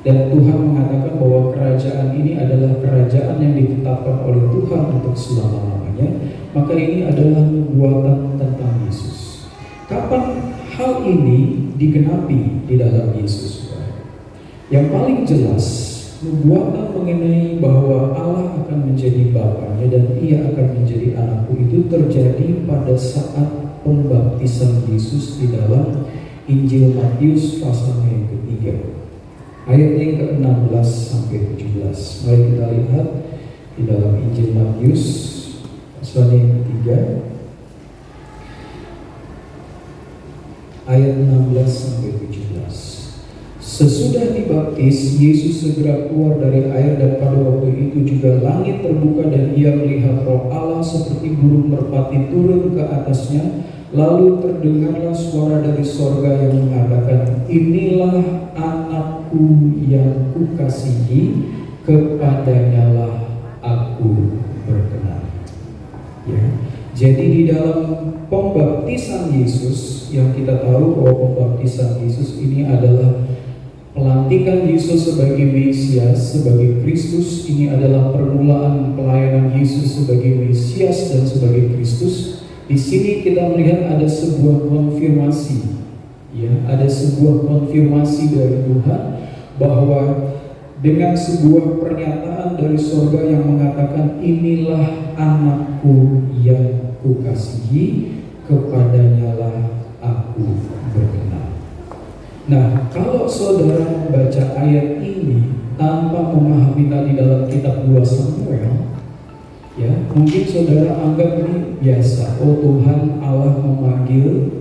dan Tuhan mengatakan bahwa kerajaan ini adalah kerajaan yang ditetapkan oleh Tuhan untuk selama-lamanya, maka ini adalah nubuatan tentang Yesus. Kapan hal ini digenapi di dalam Yesus? Yang paling jelas, nubuatan mengenai bahwa Allah akan menjadi Bapaknya dan ia akan menjadi anakku itu terjadi pada saat pembaptisan Yesus di dalam Injil Matius pasal yang ke-3 ayat yang ke-16 sampai 17. Mari kita lihat di dalam Injil Matius pasal yang ke-3 ayat 16 sampai 17. Sesudah dibaptis, Yesus segera keluar dari air, dan pada waktu itu juga langit terbuka dan ia melihat Roh Allah seperti burung merpati turun ke atasnya. Lalu terdengarlah suara dari sorga yang mengatakan, inilah anakku yang kukasihi, kepadanyalah aku berkenan. Ya. Jadi di dalam pembaptisan Yesus, yang kita tahu bahwa pembaptisan Yesus ini adalah pelantikan Yesus sebagai Mesias, sebagai Kristus. Ini adalah permulaan pelayanan Yesus sebagai Mesias dan sebagai Kristus. Di sini kita melihat ada sebuah konfirmasi, ya, ada sebuah konfirmasi dari Tuhan bahwa dengan sebuah pernyataan dari surga yang mengatakan, inilah anakku yang kukasihi, kepadanyalah aku berkenan. Nah, kalau saudara membaca ayat ini tanpa memahami tadi dalam kitab 2 Samuel, ya, mungkin saudara anggap ini biasa. Oh, Tuhan Allah memanggil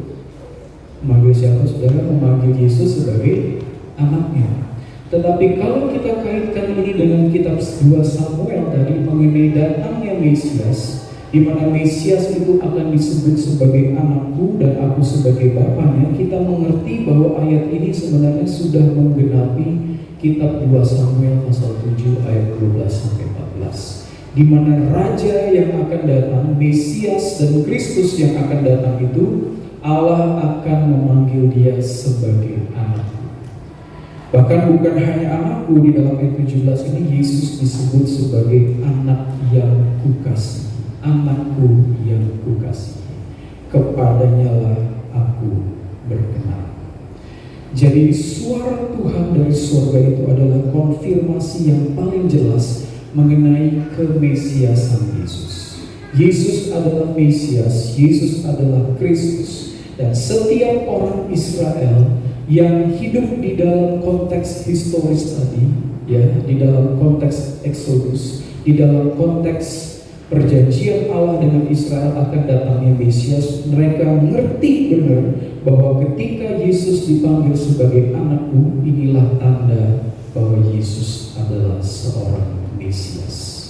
siapa? Saudara memanggil Yesus sebagai anaknya. Tetapi kalau kita kaitkan ini dengan kitab 2 Samuel tadi mengenai datangnya Mesias, di mana Mesias itu akan disebut sebagai anakku dan aku sebagai bapaknya, kita mengerti bahwa ayat ini sebenarnya sudah menggenapi kitab 2 Samuel pasal 7 ayat 12-14, di mana raja yang akan datang, Mesias dan Kristus yang akan datang itu, Allah akan memanggil dia sebagai anakku. Bahkan bukan hanya anakku, di dalam ayat 17 ini Yesus disebut sebagai anak yang kukasihi. Anakku yang kukasihi, kepadanyalah aku berkenan. Jadi suara Tuhan dari surga itu adalah konfirmasi yang paling jelas mengenai kemesiasan Yesus. Yesus adalah Mesias, Yesus adalah Kristus. Dan setiap orang Israel yang hidup di dalam konteks historis tadi, ya, di dalam konteks Exodus, di dalam konteks perjanjian Allah dengan Israel akan datangnya Mesias, mereka mengerti benar bahwa ketika Yesus dipanggil sebagai anakku, inilah tanda bahwa Yesus adalah seorang Mesias.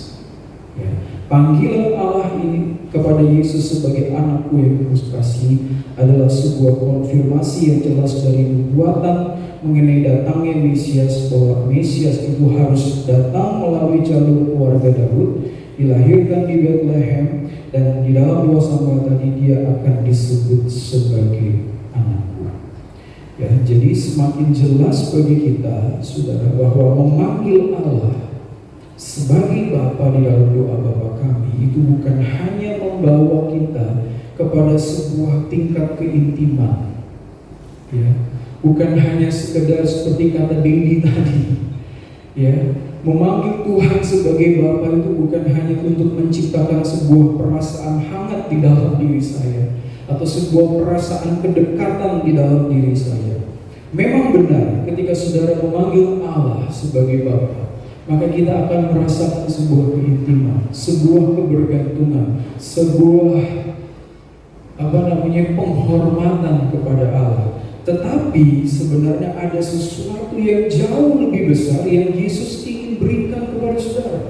Ya. Panggilan Allah ini kepada Yesus sebagai anakku yang kukasihi adalah sebuah konfirmasi yang jelas dari nubuatan mengenai datangnya Mesias, bahwa Mesias itu harus datang melalui jalur keluarga Daud, dilahirkan di Bethlehem, dan di dalam 2 Samuel tadi dia akan disebut sebagai anakku. Ya, jadi semakin jelas bagi kita, saudara, bahwa memanggil Allah sebagai Bapa di dalam doa Bapa kami itu bukan hanya membawa kita kepada sebuah tingkat keintiman, ya, bukan hanya sekedar seperti kata Dendi tadi, ya. Memanggil Tuhan sebagai Bapa itu bukan hanya untuk menciptakan sebuah perasaan hangat di dalam diri saya atau sebuah perasaan kedekatan di dalam diri saya. Memang benar ketika saudara memanggil Allah sebagai Bapa, maka kita akan merasakan sebuah keintiman, sebuah kebergantungan, sebuah penghormatan kepada Allah. Tetapi sebenarnya ada sesuatu yang jauh lebih besar yang Yesus ingin berikan kepada saudara.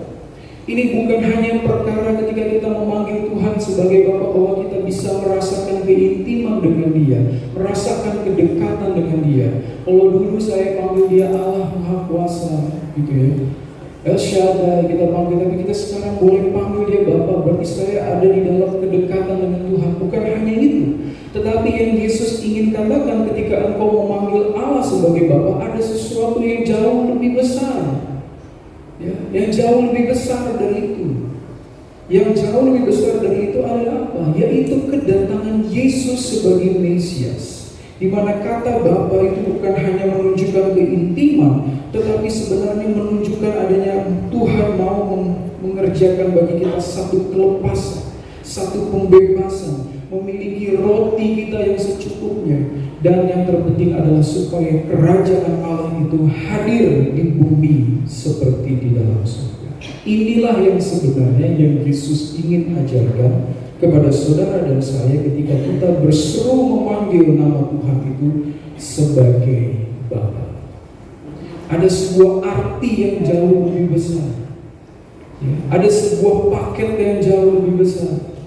Ini bukan hanya perkara ketika kita memanggil Tuhan sebagai Bapa bahwa kita bisa merasakan keintiman dengan Dia, merasakan kedekatan dengan Dia. Kalau dulu saya panggil Dia Allah Maha Kuasa, gitu ya, El Shaddai kita panggil, tapi kita sekarang boleh panggil Dia Bapa, berarti saya ada di dalam kedekatan dengan Tuhan. Bukan hanya itu, tetapi yang Yesus ingin katakan ketika engkau memanggil Allah sebagai Bapa, ada sesuatu yang jauh lebih besar, ya, yang jauh lebih besar dari itu. Yang jauh lebih besar dari itu adalah apa? Yaitu kedatangan Yesus sebagai Mesias, di mana kata Bapa itu bukan hanya menunjukkan keintiman, tetapi sebenarnya menunjukkan adanya Tuhan mau mengerjakan bagi kita satu kelepasan, satu pembebasan, memiliki roti kita yang secukupnya, dan yang terpenting adalah supaya kerajaan Allah itu hadir di bumi seperti di dalam surga. Inilah yang sebenarnya yang Yesus ingin ajarkan kepada saudara dan saya ketika kita berseru memanggil nama Tuhan itu sebagai Bapa. Ada sebuah arti yang jauh lebih besar, ya, ada sebuah paket yang jauh lebih besar.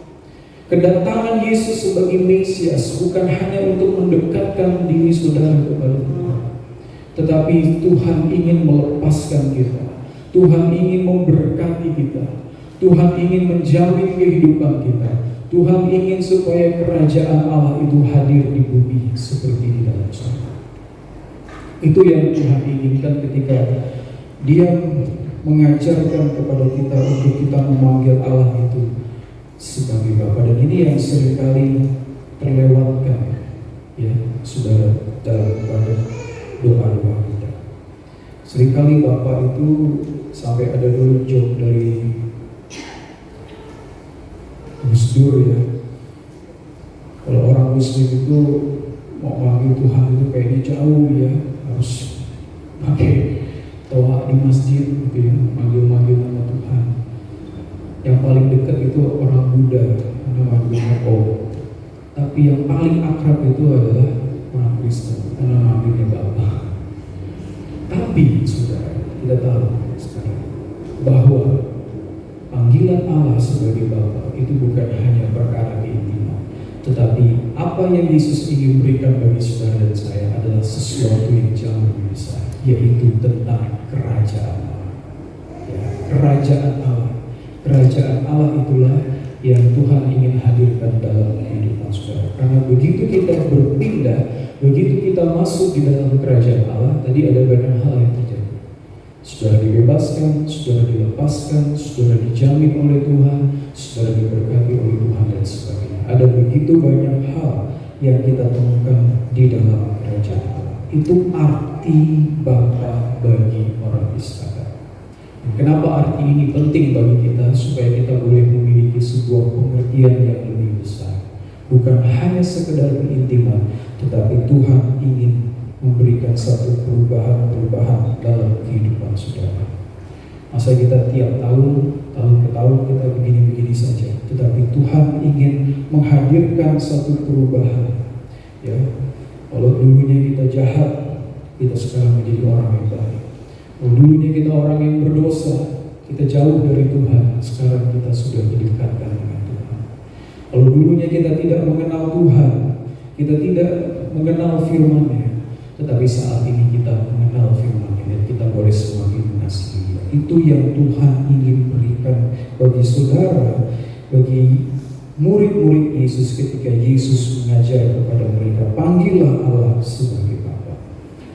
Kedatangan Yesus sebagai Mesias bukan hanya untuk mendekatkan diri saudara kepada Tuhan, tetapi Tuhan ingin melepaskan kita, Tuhan ingin memberkati kita, Tuhan ingin menjamin kehidupan kita, Tuhan ingin supaya kerajaan Allah itu hadir di bumi seperti di dalam surga. Itu yang Tuhan inginkan ketika Dia mengajarkan kepada kita untuk kita memanggil Allah itu sebagai Bapa. Dan ini yang seringkali terlewatkan, ya saudara, dalam pada doa-doa kita. Seringkali Bapa itu sampai ada dulu joke dari Gus Dur, ya. Kalau orang Muslim itu mau manggil Tuhan itu kayaknya jauh, ya, harus pakai doa di masjid gitu, ya, manggil nama Tuhan. Yang paling dekat itu orang Buddha, karena manggilnya Om. Tapi yang paling akrab itu adalah orang Kristen, karena manggilnya Bapa. Tapi saudara, kita tahu sekarang bahwa panggilan Allah sebagai Bapa itu bukan hanya perkara keintiman, tetapi apa yang Yesus ingin berikan bagi saudara dan saya adalah sesuatu yang jauh lebih besar, yaitu tentang kerajaan Allah. Ya, kerajaan Allah. Kerajaan Allah itulah yang Tuhan ingin hadirkan dalam kehidupan saudara. Karena begitu kita berpindah, begitu kita masuk di dalam kerajaan Allah, tadi ada banyak hal yang terjadi. Saudara dibebaskan, saudara dilepaskan, saudara dijamin oleh Tuhan, saudara diberkati oleh Tuhan dan sebagainya. Ada begitu banyak hal yang kita temukan di dalam kerajaan Allah. Itu arti Bapa bagi orang Israel. Kenapa arti ini penting bagi kita? Supaya kita boleh memiliki sebuah pengertian yang lebih besar. Bukan hanya sekedar keintiman, tetapi Tuhan ingin memberikan satu perubahan dalam kehidupan saudara. Masa kita tiap tahun ke tahun kita begini-begini saja, tetapi Tuhan ingin menghadirkan satu perubahan. Ya, kalau dulunya kita jahat, kita sekarang menjadi orang yang baik. Kalau dulunya kita orang yang berdosa, kita jauh dari Tuhan, sekarang kita sudah didekatkan dengan Tuhan. Kalau dulunya kita tidak mengenal Tuhan, kita tidak mengenal firman-Nya, tetapi saat ini kita mengenal firman-Nya dan kita boleh semakin mengasihi Dia. Itu yang Tuhan ingin berikan bagi saudara, bagi murid-murid Yesus ketika Yesus mengajar kepada mereka, panggillah Allah sebagai Bapa.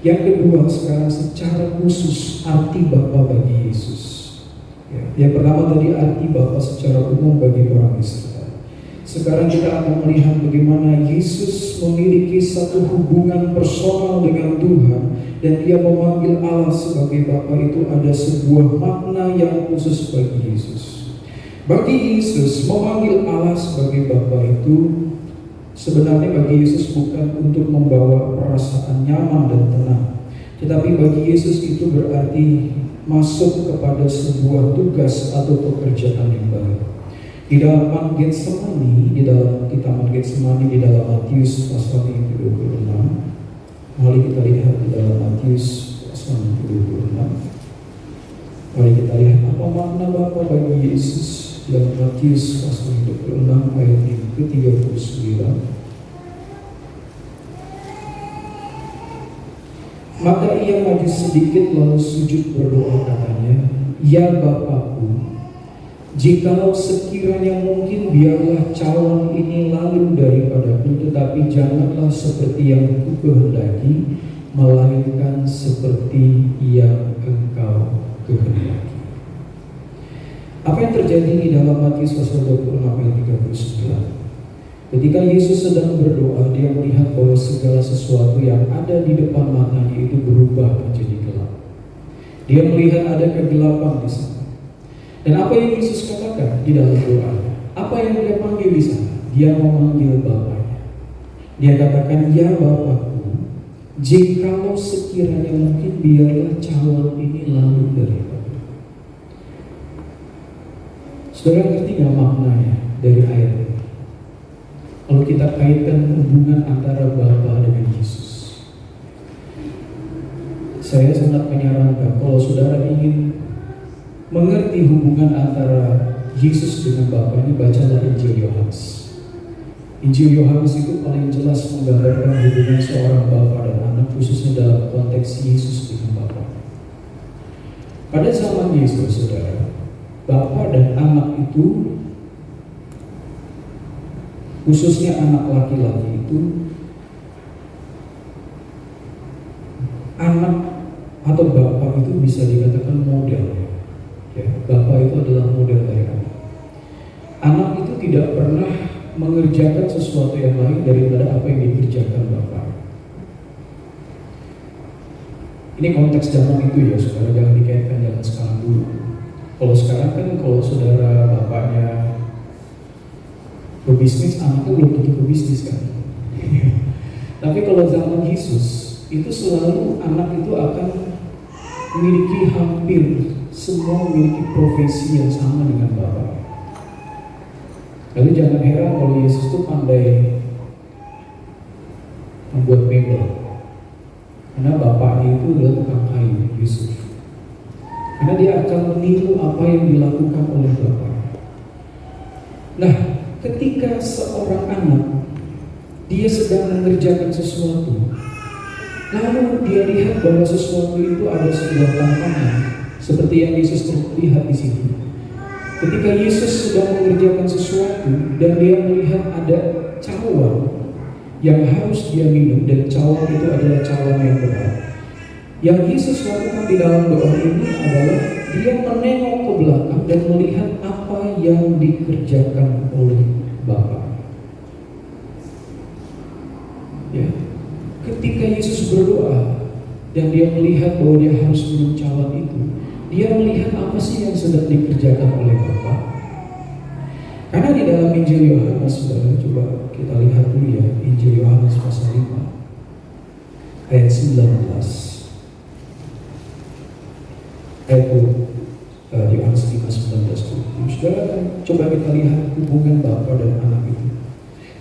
Yang kedua, sekarang secara khusus arti Bapa bagi Yesus. Ya, yang pertama tadi arti Bapa secara umum bagi orang Israel. Sekarang kita akan melihat bagaimana Yesus memiliki satu hubungan personal dengan Tuhan dan Dia memanggil Allah sebagai Bapa. Itu ada sebuah makna yang khusus bagi Yesus. Bagi Yesus memanggil Allah sebagai Bapa itu sebenarnya bagi Yesus bukan untuk membawa perasaan nyaman dan tenang, tetapi bagi Yesus itu berarti masuk kepada sebuah tugas atau pekerjaan yang baik. Di dalam Getsemani, di dalam Taman Getsemani, di dalam Matius pasal yang ke-26. Mari kita lihat di dalam Matius pasal yang ke-26. Mari kita lihat apa makna Bapa bagi Yesus dalam Matius pasal yang ke-26 ayat yang ke-39. Maka ia maju sedikit lalu sujud berdoa katanya, "Ya Bapakku, jikalau sekiranya mungkin biarlah cawan ini lalu daripadaku, tetapi janganlah seperti yang kukehendaki, melainkan seperti yang Engkau kehendaki." Apa yang terjadi di dalam Matius pasal 26 ayat 39? Ketika Yesus sedang berdoa, Dia melihat bahwa segala sesuatu yang ada di depan matanya itu berubah menjadi gelap. Dia melihat ada kegelapan di sana. Dan apa yang Yesus katakan di dalam doa? Apa yang Dia panggil di sana? Dia memanggil Bapaknya. Dia katakan, "Ya Bapakku, jikalau sekiranya mungkin biarlah cawan ini lalu daripada." Saudara ngerti gak maknanya dari ayat ini? Kalau kita kaitkan hubungan antara Bapa dengan Yesus, saya sangat menyarankan kalau saudara ingin mengerti hubungan antara Yesus dengan Bapa, ini bacalah Injil Yohanes. Injil Yohanes itu paling jelas menggambarkan hubungan seorang Bapa dan anak, khususnya dalam konteks Yesus dengan Bapa. Pada zaman Yesus, saudara, Bapa dan anak itu khususnya anak laki-laki itu, anak atau bapak itu bisa dikatakan model. Ya, bapak itu adalah model dari anak. Anak itu tidak pernah mengerjakan sesuatu yang lain daripada apa yang dikerjakan bapak. Ini konteks zaman itu ya, saudara, jangan dikaitkan dengan sekarang dulu. Kalau sekarang kan, kalau saudara bapaknya berbisnis, anaknya belum tentu berbisnis kan. Tapi kalau zaman Yesus, itu selalu anak itu akan memiliki hampir semua memiliki profesi yang sama dengan bapak. Lalu jangan heran kalau Yesus itu pandai membuat mebel, karena bapaknya itu adalah tukang kayu, Yusuf. Karena dia akan meniru apa yang dilakukan oleh bapak. Nah, ketika seorang anak dia sedang mengerjakan sesuatu, lalu dia lihat bahwa sesuatu itu ada sebuah tantangan, seperti yang Yesus terlihat di sini. Ketika Yesus sedang mengerjakan sesuatu dan dia melihat ada cawan yang harus dia minum, dan cawan itu adalah cawan yang berat. Yang Yesus lakukan di dalam doa ini adalah dia menengok ke belakang dan melihat apa yang dikerjakan oleh Bapa. Ya, ketika Yesus berdoa dan dia melihat bahwa dia harus minum cawan itu, dia melihat apa sih yang sedang dikerjakan oleh Bapa. Karena di dalam Injil Yohanes, saudara, coba kita lihat dulu ya, Injil Yohanes pasal 5 ayat 19. Ayat Yohanes 5:19. Saudara, coba kita lihat hubungan Bapa dan anak itu.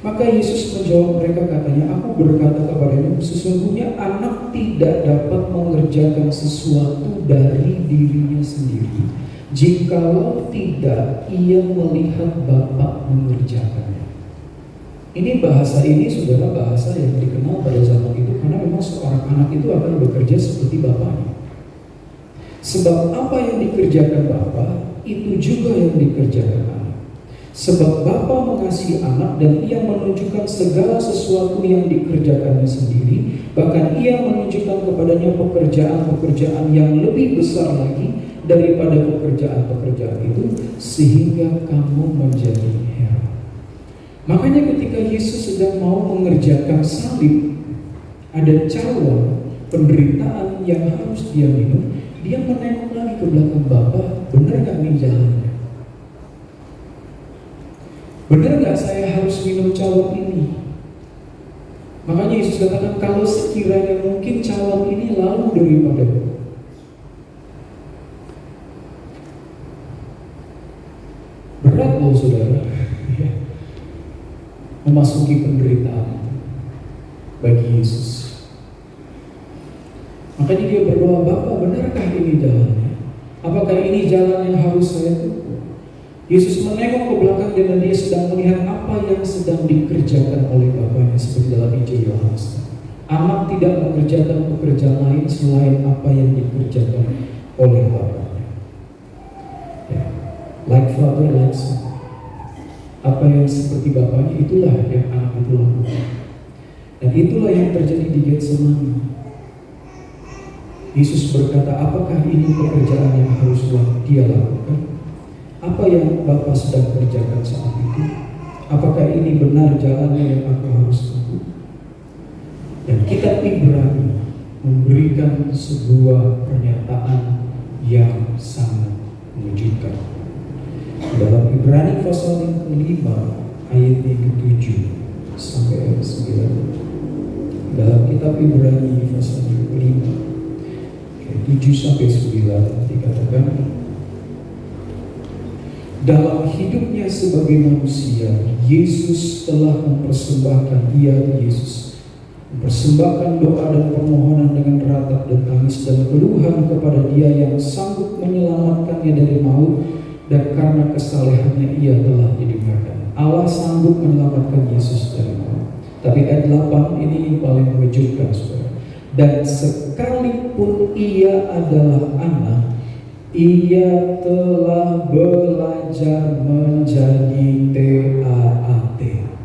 Maka Yesus menjawab mereka, katanya, aku berkata kepadanya, sesungguhnya anak tidak dapat mengerjakan sesuatu dari dirinya sendiri, jikalau tidak ia melihat Bapa mengerjakannya. Ini bahasa ini, saudara, bahasa yang dikenal pada zaman itu, karena memang seorang anak itu akan bekerja seperti bapaknya. Sebab apa yang dikerjakan Bapa, itu juga yang dikerjakan anak. Sebab Bapa mengasihi anak dan ia menunjukkan segala sesuatu yang dikerjakannya sendiri, bahkan ia menunjukkan kepadanya pekerjaan-pekerjaan yang lebih besar lagi daripada pekerjaan-pekerjaan itu, sehingga kamu menjadi heran. Makanya ketika Yesus sedang mau mengerjakan salib, ada cawan penderitaan yang harus dia minum, dia menengok lagi ke belakang Bapa, benar gak nih jalannya? Benar gak saya harus minum cawan ini? Makanya Yesus katakan, kalau sekiranya mungkin cawan ini lalu daripadaku. Berat loh, saudara, memasuki penderitaan bagi Yesus. Makanya dia berdoa, Bapa, benarkah ini jalannya? Apakah ini jalan yang harus saya tempuh? Yesus menengok ke belakang dan dia sedang melihat apa yang sedang dikerjakan oleh Bapaknya, seperti dalam Injil Yohanes. Anak tidak mengerjakan pekerjaan lain selain apa yang dikerjakan oleh Bapaknya. Ya. Like father, like son. Apa yang seperti Bapaknya, itulah yang anak itu lakukan. Dan itulah yang terjadi di Getsemani. Yesus berkata, apakah ini pekerjaan yang harus dia lakukan? Apa yang Bapa sedang kerjakan saat itu? Apakah ini benar jalannya yang aku harus tempuh? Dan kitab Ibrani memberikan sebuah pernyataan yang sangat mengejutkan. Dalam Ibrani pasal yang ke-5 ayat yang ke-7 sampai ayat 9. Dalam kitab Ibrani pasal yang ke-5 7 sampai 9 dikatakan, dalam hidupnya sebagai manusia, Yesus telah mempersembahkan mempersembahkan doa dan permohonan dengan ratap dan tangis dan keluhan kepada Dia yang sanggup menyelamatkannya dari maut, dan karena kesalehannya ia telah didengarkan. Allah sanggup menyelamatkan Yesus dari maut. Tapi ayat 8 ini paling mengejutkan, saudara. Dan sekalipun ia adalah anak, ia telah belajar menjadi taat.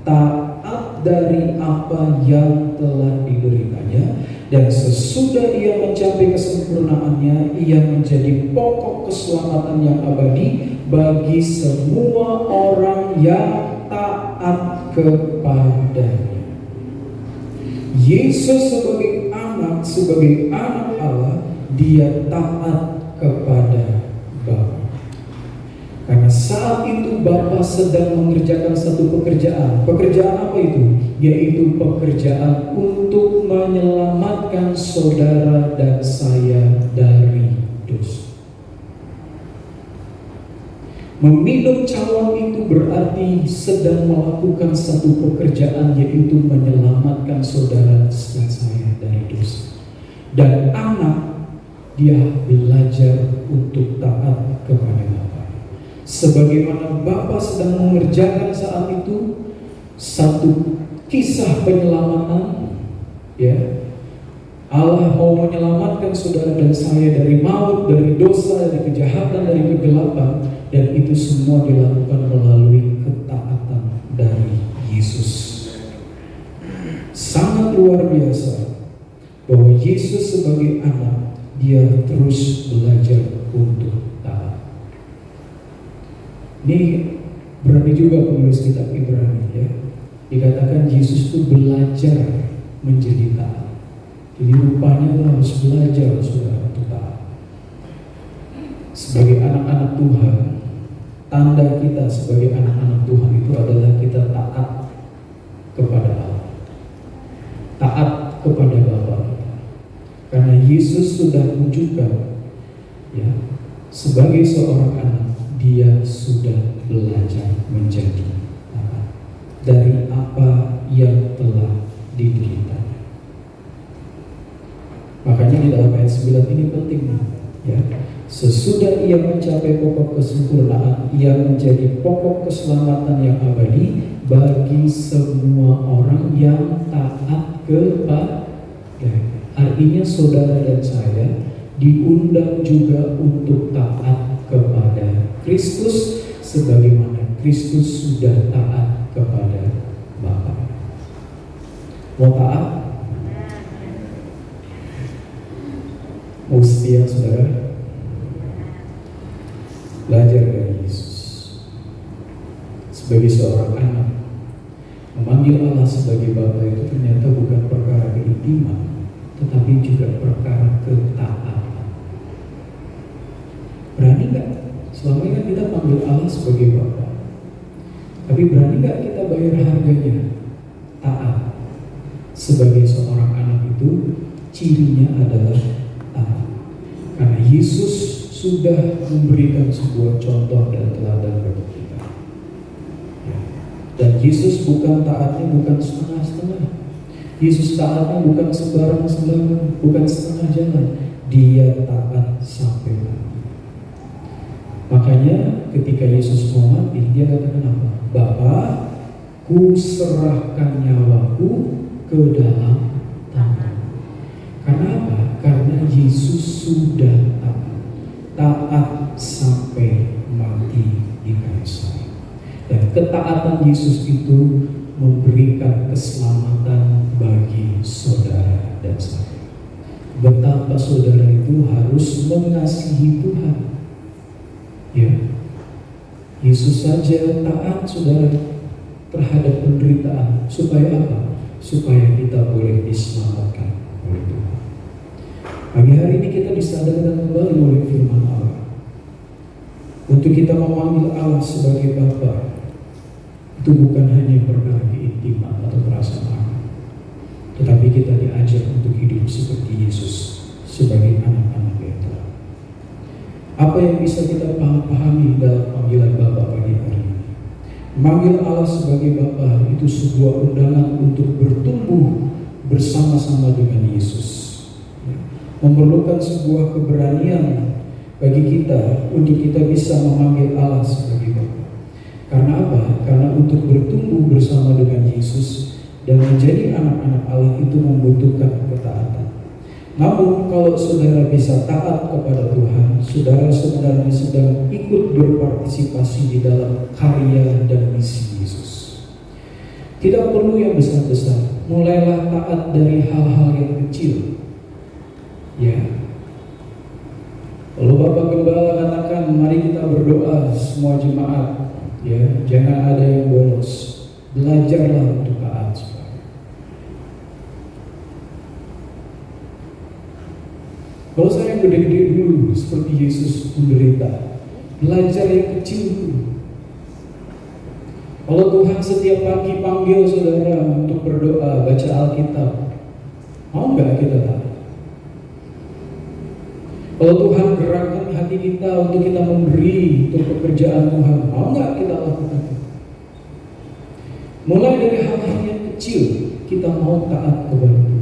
taat dari apa yang telah dideritanya, dan sesudah ia mencapai kesempurnaannya, ia menjadi pokok keselamatan yang abadi bagi semua orang yang taat kepadanya. Yesus sebagai anak Allah, dia taat kepada Bapa. Karena saat itu Bapa sedang mengerjakan satu pekerjaan. Pekerjaan apa itu? Yaitu pekerjaan untuk menyelamatkan saudara dan saya dari dosa. Meminum cawan itu berarti sedang melakukan satu pekerjaan, yaitu menyelamatkan saudara dan saya dari dosa. Dan anak, dia belajar untuk taat kepada Bapa. Sebagaimana Bapa sedang mengerjakan saat itu satu kisah penyelamatan, ya, Allah mau menyelamatkan saudara dan saya dari maut, dari dosa, dari kejahatan, dari kegelapan, dan itu semua dilakukan melalui ketaatan dari Yesus. Sangat luar biasa bahwa Yesus sebagai anak, dia terus belajar untuk taat. Ini berani juga penulis kitab Ibrani, ya. Dikatakan Yesus itu belajar menjadi taat. Jadi rupanya harus belajar, saudara, untuk taat. Sebagai anak-anak Tuhan, tanda kita sebagai anak-anak Tuhan itu adalah kita taat kepada Allah, taat kepada Bapa kita. Karena Yesus sudah menunjukkan, ya, sebagai seorang anak, dia sudah belajar menjadi taat dari apa yang telah dideritanya. Makanya di dalam ayat 9 ini penting, ya. Sesudah ia mencapai pokok kesempurnaan, ia menjadi pokok keselamatan yang abadi bagi semua orang yang taat kepada. Artinya saudara dan saya diundang juga untuk taat kepada Kristus sebagaimana Kristus sudah taat kepada Bapa. Mau taat? Mau setia, saudara? Belajar dari Yesus. Sebagai seorang anak, memanggil Allah sebagai Bapa itu ternyata bukan perkara keintiman, tetapi juga perkara ketaatan. Berani gak? Selama ini kan kita panggil Allah sebagai Bapa, tapi berani gak kita bayar harganya? Taat. Sebagai seorang anak itu cirinya adalah taat. Karena Yesus sudah memberikan sebuah contoh dan teladan bagi kita. Ya. Dan Yesus bukan taatnya bukan setengah-setengah. Yesus taatnya bukan sembarang-sembarang, bukan setengah jalan. Dia taat sampai mati. Makanya ketika Yesus mau mati, dia katakan apa? Bapa, ku serahkan nyawaku ke dalam tangan. Karena apa? Karena Yesus sudah taat sampai mati di kayu salib. Dan ketaatan Yesus itu memberikan keselamatan bagi saudara dan saya. Betapa saudara itu harus mengasihi Tuhan. Ya, Yesus saja taat, saudara, terhadap penderitaan. Supaya apa? Supaya kita boleh diselamatkan oleh Tuhan. Pagi hari ini kita disadarkan kembali oleh firman Allah. Untuk kita memanggil Allah sebagai Bapa, itu bukan hanya perkara keintiman atau perasaan, tetapi kita diajar untuk hidup seperti Yesus sebagai anak-anak yang taat. Apa yang bisa kita pahami dalam panggilan Bapa pagi hari ini? Memanggil Allah sebagai Bapa itu sebuah undangan untuk bertumbuh bersama-sama dengan Yesus. Memerlukan sebuah keberanian bagi kita untuk kita bisa memanggil Allah sebagai Bapa. Karena apa? Karena untuk bertumbuh bersama dengan Yesus dan menjadi anak-anak Allah itu membutuhkan ketaatan. Namun kalau saudara bisa taat kepada Tuhan, saudara sebenarnya sedang ikut berpartisipasi di dalam karya dan misi Yesus. Tidak perlu yang besar-besar. Mulailah taat dari hal-hal yang kecil. Ya. Lalu Bapak Gembala katakan, mari kita berdoa semua jemaat. Ya, jangan ada yang bolos. Belajarlah untuk taat. Kalau saya yang gede-gede dulu seperti Yesus menderita, belajar yang kecil dulu. Kalau Tuhan setiap pagi panggil saudara untuk berdoa, baca Alkitab, mau nggak kita taat? Kalau Tuhan gerakkan hati kita untuk kita memberi untuk pekerjaan Tuhan, mau nggak kita lakukan? Mulai dari hal-hal yang kecil, kita mau taat kepada Tuhan.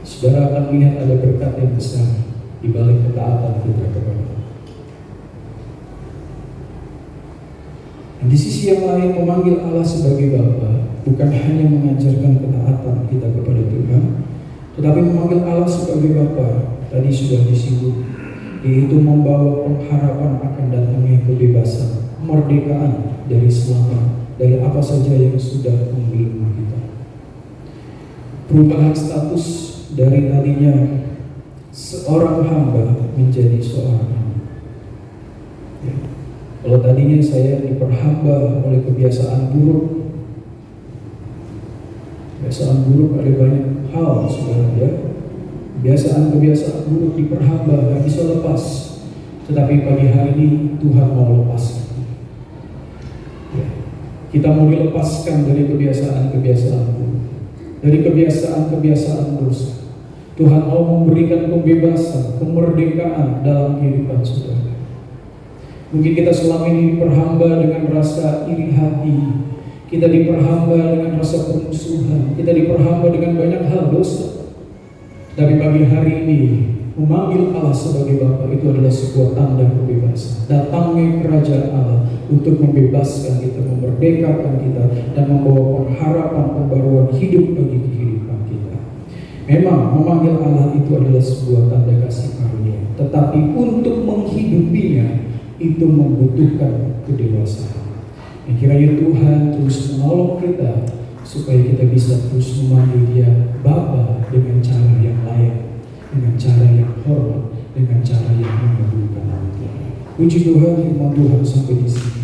Saudara akan melihat ada berkat yang besar di balik ketaatan kita kepada Tuhan. Dan di sisi yang lain, memanggil Allah sebagai Bapa bukan hanya mengajarkan ketaatan kita kepada Tuhan, tetapi memanggil Allah sebagai Bapa tadi sudah disinggung, yaitu membawa pengharapan akan datangnya kebebasan, kemerdekaan dari selama, dari apa saja yang sudah membelenggu kita. Perubahan status dari tadinya seorang hamba menjadi seorang hamba. Ya. Kalau tadinya saya diperhamba oleh kebiasaan buruk, ada banyak hal, saudara, ya. Kebiasaan buruk diperhamba, gak bisa lepas. Tetapi pagi hari ini Tuhan mau lepaskan. Ya. Kita mau dilepaskan dari kebiasaan buruk, dari kebiasaan dosa. Tuhan mau memberikan pembebasan, kemerdekaan dalam kehidupan saudara. Mungkin kita selama ini diperhamba dengan rasa iri hati, kita diperhamba dengan rasa permusuhan, kita diperhamba dengan banyak hal dosa. Tapi pagi hari ini, memanggil Allah sebagai Bapa itu adalah sebuah tanda kebebasan. Datangnya kerajaan Allah untuk membebaskan kita, memerdekakan kita, dan membawa pengharapan pembaruan hidup bagi kehidupan kita. Memang memanggil Allah itu adalah sebuah tanda kasih karunia, tetapi untuk menghidupinya itu membutuhkan kedewasaan. Kiranya Tuhan terus menolong kita supaya kita bisa terus memanggil Dia Bapa dengan cara yang layak, dengan cara yang hormat, dengan cara yang mengagumkan Allah. Puji Tuhan, firman Tuhan sampai di sini.